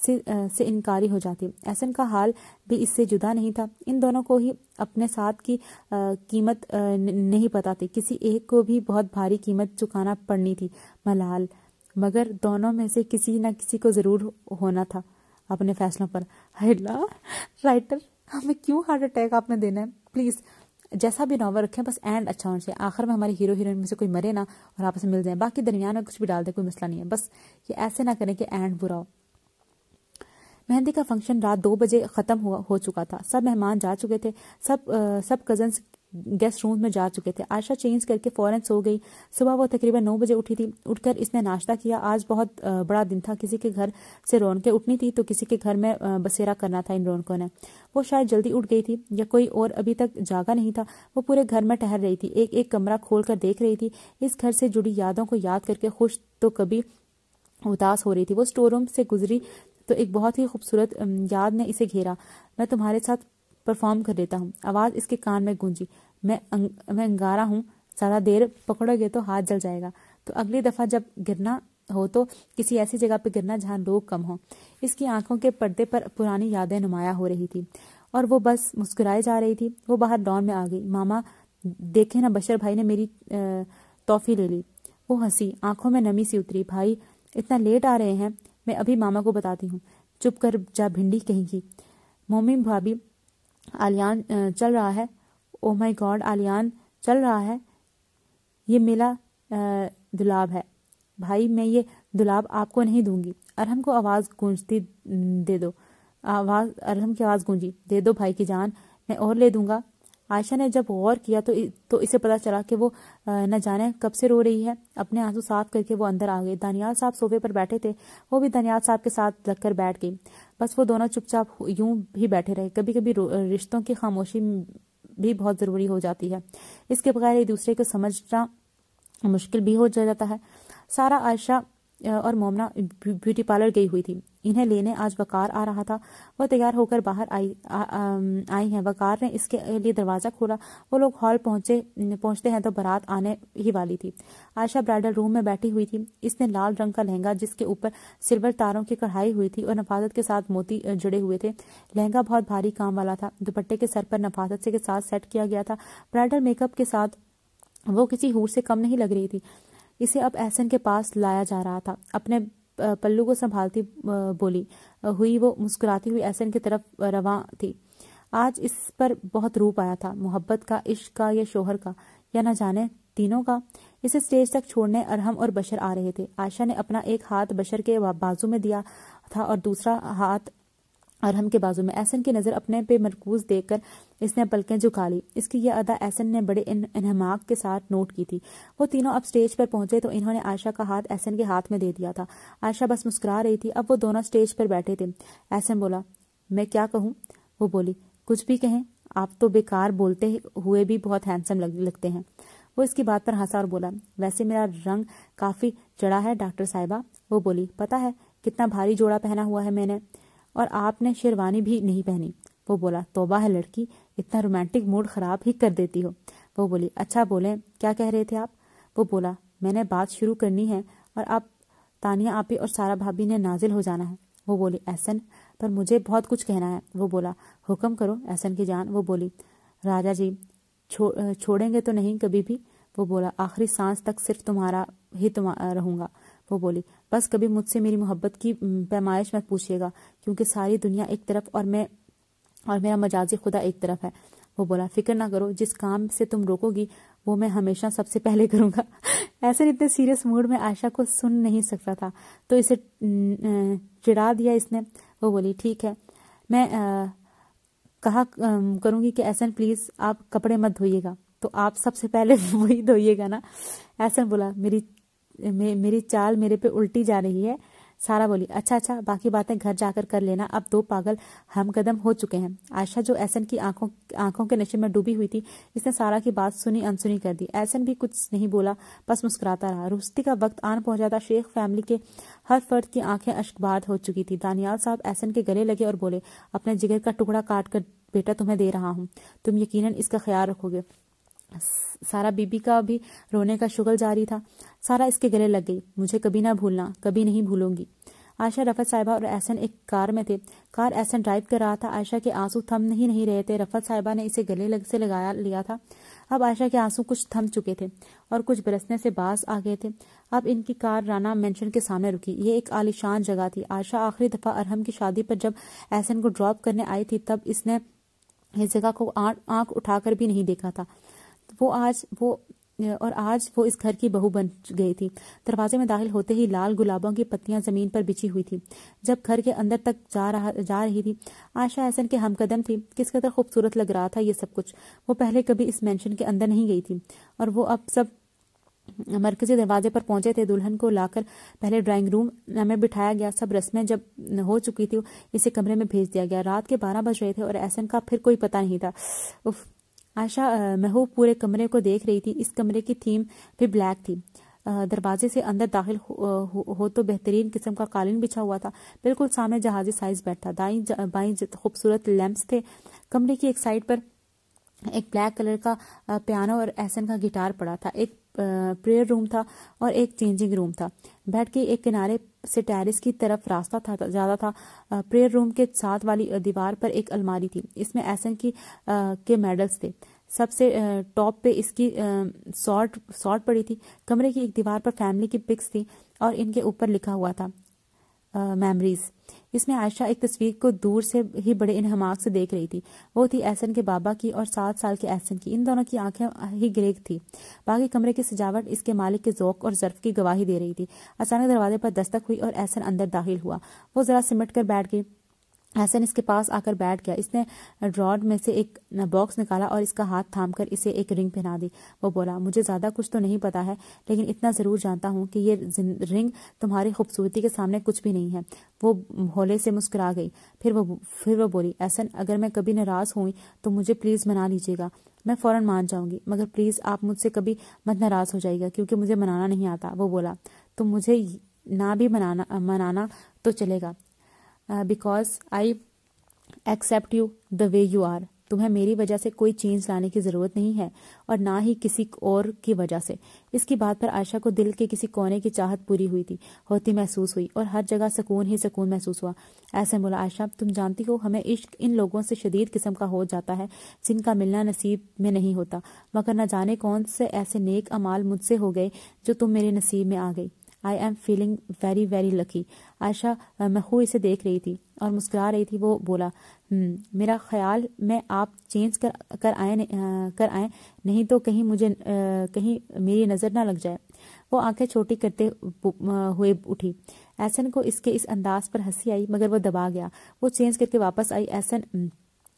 سے انکاری ہو جاتی۔ احسن کا حال بھی اس سے جدا نہیں تھا۔ ان دونوں کو ہی اپنے ساتھ کی قیمت نہیں پتا تھی، کسی ایک کو بھی بہت بھاری قیمت چکانا پڑنی تھی ملال، مگر دونوں میں سے کسی نہ کسی کو ضرور ہونا تھا اپنے فیصلوں پر۔ ہائے اللہ رائٹر ہمیں کیوں ہارٹ اٹیک آپ نے دینا ہے؟ پلیز جیسا بھی ناول رکھیں بس اینڈ اچھا ہونا چاہیے، آخر میں ہماری ہیرو ہیروئن میں سے کوئی مرے نا اور آپس میں مل جائیں، باقی درمیان میں کچھ بھی ڈال دیں کوئی مسئلہ نہیں ہے، بس یہ ایسے نہ کریں کہ اینڈ برا ہو۔ مہندی کا فنکشن رات 2 بجے ختم ہو چکا تھا۔ سب مہمان جا چکے تھے، سب کزنس گیسٹ روم میں جا چکے تھے۔ عائشہ چینج کر کے فوراً سو گئی۔ صبح وہ تقریباً 9 بجے اٹھی تھی۔ اٹھ کر اس نے ناشتہ کیا۔ آج بہت بڑا دن تھا، کسی کے گھر سے رونقیں اٹھنی تھی تو کسی کے گھر میں بسیرا کرنا تھا ان رونقوں نے۔ وہ شاید جلدی اٹھ گئی تھی یا کوئی اور ابھی تک جاگا نہیں تھا۔ وہ پورے گھر میں ٹہل رہی تھی، ایک ایک کمرہ کھول کر دیکھ رہی تھی، اس گھر سے جڑی یادوں کو یاد کر کے خوش تو کبھی اداس ہو رہی تھی۔ وہ اسٹور روم سے گزری تو ایک بہت ہی خوبصورت یاد نے اسے گھیرا۔ میں تمہارے ساتھ پرفارم کر لیتا ہوں، آواز اس کے کان میں گونجی۔ میں انگارا ہوں، زیادہ دیر پکڑو گے تو ہاتھ جل جائے گا، تو اگلی دفعہ جب گرنا ہو تو کسی ایسی جگہ پہ گرنا جہاں لوگ کم ہوں۔ اس کی آنکھوں کے پردے پر پرانی یادیں نمایاں ہو رہی تھی اور وہ بس مسکرائے جا رہی تھی۔ وہ باہر ڈان میں آ گئی۔ ماما دیکھے نا بشر بھائی نے میری توفی لے لی۔ وہ ہنسی، آنکھوں میں نمی سی اتری۔ بھائی اتنا لیٹ آ رہے ہیں؟ میں ابھی ماما کو بتاتی ہوں۔ چپ کر جا بھنڈی کہیں کی۔ مومی بھابھی آلیان چل رہا ہے۔ او مائی گاڈ آلیان چل رہا ہے؟ یہ میرا دلاب ہے بھائی، میں یہ دلاب آپ کو نہیں دوں گی۔ ارحم کو آواز گونجتی دے دو، ارحم کی آواز گونجی، دے دو بھائی کی جان، میں اور لے دوں گا۔ عائشہ نے جب غور کیا تو اسے پتا چلا کہ وہ نہ جانے کب سے رو رہی ہے۔ اپنے آنسو صاف کر کے وہ اندر آ گئی۔ دانیال صاحب صوفے پر بیٹھے تھے، وہ بھی دانیال صاحب کے ساتھ لگ کر بیٹھ گئی۔ بس وہ دونوں چپ چاپ یوں بھی بیٹھے رہے۔ کبھی کبھی رشتوں کی خاموشی بھی بہت ضروری ہو جاتی ہے، اس کے بغیر ایک دوسرے کو سمجھنا مشکل بھی ہو جاتا ہے۔ سارا، عائشہ اور مومنہ بیوٹی پارلر گئی ہوئی تھی، انہیں لینے آج وقار آ رہا تھا۔ وہ تیار ہو کر باہر آئی ہیں۔ وقار نے اس کے لیے دروازہ کھولا۔ وہ لوگ ہال پہنچتے ہیں تو بارات آنے ہی والی تھی۔ عائشہ برائڈل روم میں بیٹھی ہوئی تھی۔ اس نے لال رنگ کا لہنگا جس کے اوپر سلور تاروں کی کڑھائی ہوئی تھی اور نفاست کے ساتھ موتی جڑے ہوئے تھے۔ لہنگا بہت بھاری کام والا تھا، دوپٹے کے سر پر نفاست کے ساتھ سیٹ کیا گیا تھا۔ برائڈل میک اپ کے ساتھ وہ کسی حور سے کم نہیں لگ رہی تھی۔ اسے اب احسن کے پاس لایا جا رہا تھا۔ اپنے پلو کو سنبھالتی بولی ہوئی وہ مسکراتی ہوئی احسن کی طرف رواں تھی۔ آج اس پر بہت روپ آیا تھا، محبت کا، عشق کا یا شوہر کا، یا نہ جانے تینوں کا۔ اسے اسٹیج تک چھوڑنے ارحم اور بشر آ رہے تھے۔ عائشہ نے اپنا ایک ہاتھ بشر کے بازو میں دیا تھا اور دوسرا ہاتھ ارحم کے بازو میں۔ احسن کی نظر اپنے پہ مرکوز دیکھ کر اس نے پلکیں جھکا لی۔ اس کی یہ ادا احسن نے بڑے انہماک کے ساتھ نوٹ کی تھی۔ وہ تینوں اب سٹیج پر پہنچے تو انہوں نے عائشہ کا ہاتھ احسن کے ہاتھ میں دے دیا تھا۔ عائشہ بس مسکرا رہی تھی۔ اب وہ دونوں سٹیج پر بیٹھے تھے۔ احسن بولا میں کیا کہوں؟ وہ بولی کچھ بھی کہیں، آپ تو بیکار بولتے ہوئے بھی بہت ہینڈسم لگتے ہیں۔ وہ اس کی بات پر ہنسا اور بولا ویسے میرا رنگ کافی چڑھا ہے ڈاکٹر صاحبہ۔ وہ بولی پتہ ہے کتنا بھاری جوڑا پہنا ہوا ہے میں نے، اور آپ نے شیروانی بھی نہیں پہنی۔ وہ بولا توبہ ہے لڑکی، اتنا رومانٹک موڈ خراب ہی کر دیتی ہو۔ وہ بولی اچھا بولیں، کیا کہہ رہے تھے آپ؟ وہ بولا میں نے بات شروع کرنی ہے اور اب تانیہ آپی اور سارا بھابی نے نازل ہو جانا ہے۔ وہ بولی احسن پر مجھے بہت کچھ کہنا ہے۔ وہ بولا حکم کرو احسن کی جان۔ وہ بولی راجا جی چھوڑیں گے تو نہیں کبھی بھی؟ وہ بولا آخری سانس تک صرف تمہارا ہی رہوں گا۔ وہ بولی بس کبھی مجھ سے میری محبت کی پیمائش مت پوچھیے گا، کیونکہ ساری دنیا ایک طرف اور میرا مجازی خدا ایک طرف ہے۔ وہ بولا فکر نہ کرو، جس کام سے تم روکو گی وہ میں ہمیشہ سب سے پہلے کروں گا۔ ایسے اتنے سیریس موڈ میں عائشہ کو سن نہیں سکتا تھا تو اسے چڑھا دیا اس نے۔ وہ بولی ٹھیک ہے، میں کہا کروں گی کہ احسن پلیز آپ کپڑے مت دھوئیے گا، تو آپ سب سے پہلے وہی دھوئیے گا نا۔ احسن بولا میری چال میرے پہ الٹی جا رہی ہے، سارا بولی اچھا باقی باتیں گھر جا کر لینا، اب 2 پاگل ہم قدم ہو چکے ہیں۔ عائشہ جو احسن کی آنکھوں کے نشے میں ڈوبی ہوئی تھی، اس نے سارا کی بات سنی انسنی کر دی۔ احسن بھی کچھ نہیں بولا، بس مسکراتا رہا۔ رخصتی کا وقت آن پہنچا تھا۔ شیخ فیملی کے ہر فرد کی آنکھیں اشکبار ہو چکی تھی۔ دانیال صاحب احسن کے گلے لگے اور بولے اپنے جگر کا ٹکڑا کاٹ کر بیٹا تمہیں دے رہا ہوں، تم یقیناً اس کا خیال رکھو گے۔ سارا بی بی کا بھی رونے کا شغل جاری تھا۔ سارا اس کے گلے لگ گئی، مجھے کبھی نہ بھولنا، کبھی نہیں بھولوں گی۔ عائشہ، رفعت صاحبہ اور احسن ایک کار میں تھے۔ کار احسن ڈرائیو کر رہا تھا۔ عائشہ کے آنسو تھم نہیں رہے تھے۔ رفعت صاحبہ نے اسے گلے سے لگایا لیا تھا۔ اب عائشہ کے آنسو کچھ تھم چکے تھے اور کچھ برسنے سے باز آ گئے تھے۔ اب ان کی کار رانا مینشن کے سامنے رکی۔ یہ ایک عالیشان جگہ تھی۔ عائشہ آخری دفعہ ارحم کی شادی پر جب احسن کو ڈراپ کرنے آئی تھی، تب اس نے اس جگہ کو آنکھ اٹھا کر بھی نہیں دیکھا تھا۔ آج وہ اس گھر کی بہو بن گئی تھی۔ دروازے میں داخل ہوتے ہی لال گلابوں کی پتیاں زمین پر بچھی ہوئی تھی۔ جب گھر کے اندر تک جا رہی تھی، عائشہ احسن کے ہم قدم تھی۔ کس قدر خوبصورت لگ رہا تھا یہ سب کچھ۔ وہ پہلے کبھی اس مینشن کے اندر نہیں گئی تھی، اور وہ اب سب مرکزی دروازے پر پہنچے تھے۔ دلہن کو لا کر پہلے ڈرائنگ روم میں بٹھایا گیا۔ سب رسمیں جب ہو چکی تھی، اسے کمرے میں بھیج دیا گیا۔ رات کے 12 بج رہے تھے اور احسن کا پھر کوئی پتہ نہیں تھا۔ عائشہ محبوب پورے کمرے کو دیکھ رہی تھی۔ اس کمرے کی تھیم بھی بلیک تھی۔ دروازے سے اندر داخل ہو تو بہترین قسم کا قالین بچھا ہوا تھا۔ بالکل سامنے جہازی سائز بیڈ تھا۔ دائیں بائیں خوبصورت لیمپس تھے۔ کمرے کی ایک سائڈ پر ایک بلیک کلر کا پیانو اور احسن کا گٹار پڑا تھا۔ ایک پریئر روم تھا اور ایک چینجنگ روم تھا۔ بیڈ کے ایک کنارے سے ٹیرس کی طرف راستہ زیادہ تھا۔ پریئر روم کے ساتھ والی دیوار پر ایک الماری تھی، اس میں احسن کے میڈلز تھے۔ سب سے ٹاپ پہ اس کی سارٹ پڑی تھی۔ کمرے کی ایک دیوار پر فیملی کی پکس تھی اور ان کے اوپر لکھا ہوا تھا میموریز۔ اس میں عائشہ ایک تصویر کو دور سے ہی بڑے انہماک سے دیکھ رہی تھی۔ وہ تھی احسن کے بابا کی اور 7 سال کے احسن کی۔ ان دونوں کی آنکھیں ہی گریگ تھی۔ باقی کمرے کی سجاوٹ اس کے مالک کے ذوق اور ظرف کی گواہی دے رہی تھی۔ اچانک دروازے پر دستک ہوئی اور احسن اندر داخل ہوا۔ وہ ذرا سمٹ کر بیٹھ گئی۔ احسن اس کے پاس آ کر بیٹھ گیا۔ اس نے ڈراور میں سے ایک باکس نکالا اور اس کا ہاتھ تھام کر اسے ایک رنگ پہنا دی۔ وہ بولا مجھے زیادہ کچھ تو نہیں پتا ہے، لیکن اتنا ضرور جانتا ہوں کہ یہ رنگ تمہاری خوبصورتی کے سامنے کچھ بھی نہیں ہے۔ وہ بھولے سے مسکرا گئی۔ پھر وہ بولی احسن، اگر میں کبھی ناراض ہوئی تو مجھے پلیز منا لیجیے گا، میں فوراً مان جاؤں گی، مگر پلیز آپ مجھ سے کبھی مت ناراض ہو جائے گا کیونکہ مجھے منانا نہیں آتا۔ وہ بولا تم مجھے نہ بھی منانا تو چلے گا، because I accept you the way you are. تمہیں میری وجہ سے کوئی چینج لانے کی ضرورت نہیں ہے اور نہ ہی کسی اور کی وجہ سے۔ اس کی بات پر عائشہ کو دل کے کسی کونے کی چاہت پوری ہوتی محسوس ہوئی اور ہر جگہ سکون ہی سکون محسوس ہوا۔ ایسے بولا عائشہ، تم جانتی ہو ہمیں عشق ان لوگوں سے شدید قسم کا ہو جاتا ہے جن کا ملنا نصیب میں نہیں ہوتا، مگر نہ جانے کون سے ایسے نیک اعمال مجھ سے ہو گئے جو تم میرے نصیب میں آ گئی۔ I am feeling very very lucky. Ayesha محو اسے دیکھ رہی تھی اور مسکرا رہی تھی۔ وہ بولا میرا خیال میں آپ چینج کر آئیں نہیں تو کہیں میری نظر نہ لگ جائے۔ وہ آنکھیں چھوٹی کرتے ہوئے اٹھی۔ احسن کو اس کے اس انداز پر ہنسی آئی مگر وہ دبا گیا۔ وہ چینج کر کے واپس آئی۔ احسن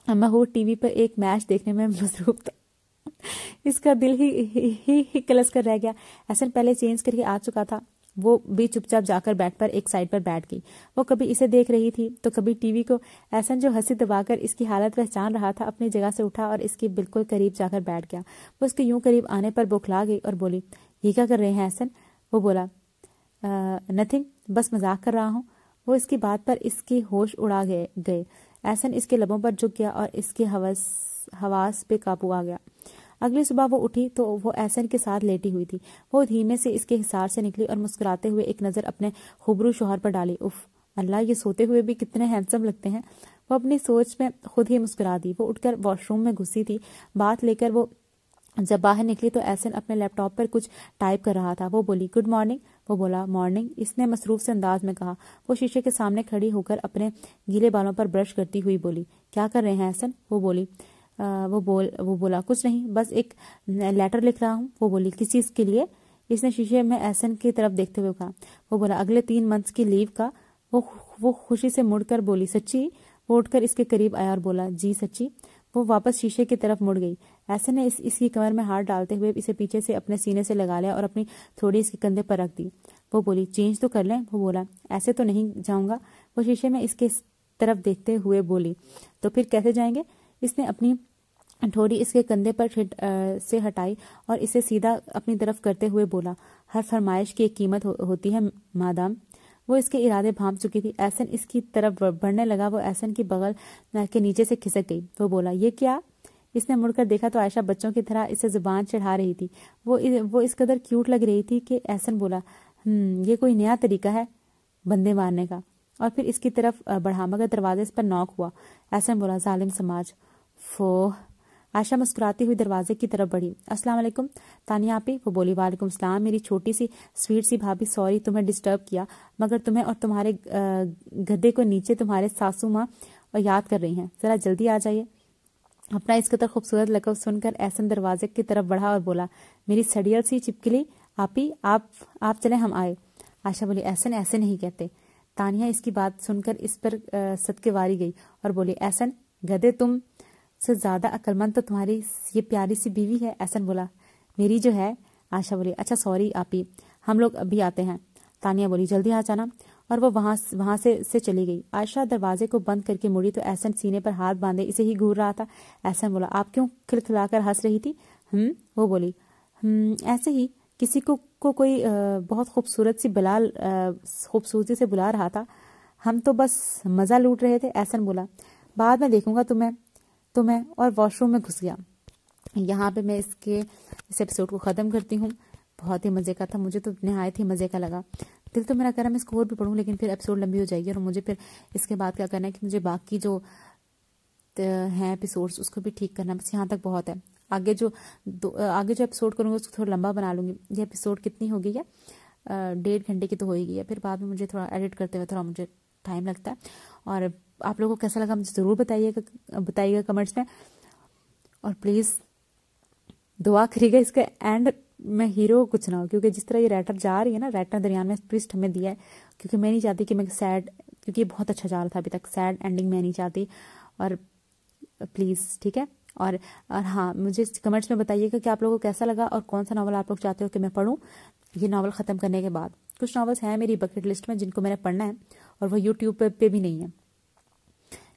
محو ٹی وی پر ایک میچ دیکھنے میں مصروف تھا۔ اس کا دل ہی کلس کر رہ گیا۔ احسن پہلے چینج کر کے آ چکا تھا۔ وہ بھی چپ چاپ جا کر بیڈ پر ایک سائڈ پر بیٹھ گئی۔ وہ کبھی اسے دیکھ رہی تھی تو کبھی ٹی وی کو۔ احسن جو ہنسی دبا کر اس کی حالت پہچان رہا تھا، اپنی جگہ سے اٹھا اور اس کے بالکل قریب جا کر بیٹھ گیا۔ وہ اس کے یوں قریب آنے پر بوکھلا گئی اور بولی یہ کیا کر رہے ہیں احسن؟ وہ بولا نتھنگ، بس مذاق کر رہا ہوں۔ وہ اس کی بات پر اس کی ہوش اڑا گئے۔ احسن اس کے لبوں پر جھک گیا اور اس کے حواس پہ قابو آ گیا۔ اگلی صبح وہ اٹھی تو وہ احسن کے ساتھ لیٹی ہوئی تھی۔ وہ دھیمے سے اس کے حصار سے نکلی اور مسکراتے ہوئے ایک نظر اپنے خوبرو شوہر پر ڈالی۔ اف اللہ، یہ سوتے ہوئے بھی کتنے ہینڈسم لگتے ہیں۔ وہ اپنی سوچ میں خود ہی مسکرا دی۔ وہ اٹھ کر واش روم میں گھسی تھی۔ بات لے کر وہ جب باہر نکلی تو احسن اپنے لیپ ٹاپ پر کچھ ٹائپ کر رہا تھا۔ وہ بولی گڈ مارننگ۔ وہ بولا مارننگ، اس نے مصروف سے انداز میں کہا۔ وہ شیشے کے سامنے کھڑی ہو کر اپنے گیلے بالوں پر برش کرتی ہوئی بولی کیا کر رہے ہیں احسن؟ وہ بولا کچھ نہیں، بس ایک لیٹر لکھ رہا ہوں۔ وہ بولی کس چیز کے لیے؟ اس نے شیشے میں احسن کی طرف دیکھتے ہوئے کہا۔ وہ بولا اگلے 3 منتھس کی لیو کا۔ وہ خوشی سے مڑ کر بولی سچی؟ وہ اٹھ کر اس کے قریب آیا اور بولا جی سچی۔ وہ واپس شیشے کی طرف مڑ گئی۔ احسن نے اس کی کمر میں ہاتھ ڈالتے ہوئے اسے پیچھے سے اپنے سینے سے لگا لیا اور اپنی تھوڑی اس کے کندھے پر رکھ دی۔ وہ بولی چینج تو کر لیں. وہ بولا ایسے تو نہیں جاؤں گا. وہ شیشے میں اس کے طرف دیکھتے ہوئے بولی تو پھر کیسے جائیں گے. اس نے اپنی ٹھوڑی اس کے کندھے پر سے ہٹائی اور اسے سیدھا اپنی طرف کرتے ہوئے بولا ہر فرمائش کی ایک قیمت ہوتی ہے مادام. وہ اس کے ارادے بھانپ چکی تھی. احسن اس کی طرف بڑھنے لگا. وہ احسن کی بغل کے نیچے سے کھسک گئی. وہ بولا یہ کیا. اس نے مڑ کر دیکھا تو عائشہ بچوں کی طرح اسے زبان چڑھا رہی تھی. وہ اس قدر کیوٹ لگ رہی تھی کہ احسن بولا یہ کوئی نیا طریقہ ہے بندے مارنے کا, اور پھر اس کی طرف بڑھا مگر دروازے پر نوک ہوا. احسن بولا ظالم سماج. فو. عائشہ مسکراتی ہوئی دروازے کی طرف بڑھی. السلام علیکم تانیہ آپی. وہ بولی وعلیکم السلام میری چھوٹی سی سویٹ سی بھابھی. سوری تمہیں ڈسٹرب کیا, مگر تمہیں اور تمہارے گدے کو نیچے تمہارے ساسو ماں اور یاد کر رہی ہیں. ذرا جلدی آ جائیے. اپنا اس قدر خوبصورت لقب سن کر احسن دروازے کی طرف بڑھا اور بولا میری سڑیل سی چپکلی آپی آپ چلیں ہم آئے. عائشہ بولی احسن ایسے نہیں کہتے. تانیہ اس کی بات سن کر اس پر صدقے واری گئی اور بولی احسن گدے تم سے زیادہ عقلمند تو تمہاری یہ پیاری سی بیوی ہے. احسن بولا میری جو ہے. عائشہ بولی اچھا سوری آپی ہم لوگ ابھی آتے ہیں. تانیہ بولی جلدی آ جانا, اور وہ وہاں سے چلی گئی. عائشہ دروازے کو بند کر کے مڑی تو احسن سینے پر ہاتھ باندھے اسے ہی گھور رہا تھا. احسن بولا آپ کیوں کھلکھلا کر ہنس رہی تھی. وہ بولی ایسے ہی کسی کو کوئی بہت خوبصورتی سے بلا رہا تھا, ہم تو بس مزہ لوٹ رہے تھے. احسن بولا بعد میں دیکھوں گا تمہیں, اور واش روم میں گھس گیا. یہاں پہ میں اس ایپیسوڈ کو ختم کرتی ہوں. بہت ہی مزے کا تھا, مجھے تو نہایت ہی مزے کا لگا. دل تو میرا کہہ رہا میں اس کو اور بھی پڑھوں, لیکن پھر ایپیسوڈ لمبی ہو جائے گی اور مجھے پھر اس کے بعد کیا کرنا ہے کہ مجھے باقی جو ہیں ایپیسوڈس اس کو بھی ٹھیک کرنا. بس یہاں تک بہت ہے. آگے جو ایپیسوڈ کروں گی اس کو تھوڑا لمبا بنا لوں گی. یہ ایپیسوڈ کتنی ہو گئی ہے, 1.5 گھنٹے کی تو ہو ہی گئی ہے. پھر بعد میں مجھے تھوڑا ایڈٹ کرتے ہوئے تھوڑا مجھے ٹائم لگتا ہے. اور آپ لوگوں کو کیسا لگا مجھے ضرور بتائیے گا کمنٹس میں. اور پلیز دعا کریے گا اس کا اینڈ میں ہیرو کچھ نہ ہو, کیونکہ جس طرح یہ رائٹر جا رہی ہے نا, رائٹر درمیان میں ٹویسٹ ہمیں دیا ہے, کیونکہ میں نہیں چاہتی کہ میں سیڈ, کیونکہ یہ بہت اچھا جا رہا تھا ابھی تک, سیڈ اینڈنگ میں نہیں چاہتی. اور پلیز ٹھیک ہے. اور ہاں مجھے کمنٹس میں بتائیے گا کہ آپ لوگوں کو کیسا لگا اور کون سا ناول آپ لوگ چاہتے ہو کہ میں پڑھوں یہ ناول ختم کرنے کے بعد. کچھ ناولس ہیں میری بکٹ لسٹ میں جن کو میں نے پڑھنا ہے, اور وہ یوٹیوب پہ بھی نہیں ہے,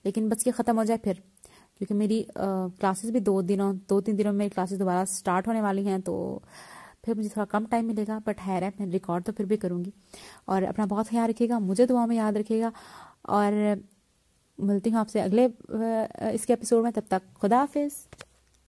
لیکن بس یہ ختم ہو جائے پھر, کیونکہ میری کلاسز بھی 2-3 دنوں میں کلاسز دوبارہ سٹارٹ ہونے والی ہیں, تو پھر مجھے تھوڑا کم ٹائم ملے گا. بٹ ہے میں ریکارڈ تو پھر بھی کروں گی. اور اپنا بہت خیال رکھیے گا, مجھے دعا میں یاد رکھیے گا, اور ملتی ہوں آپ سے اگلے اس کے ایپیسوڈ میں. تب تک خدا حافظ.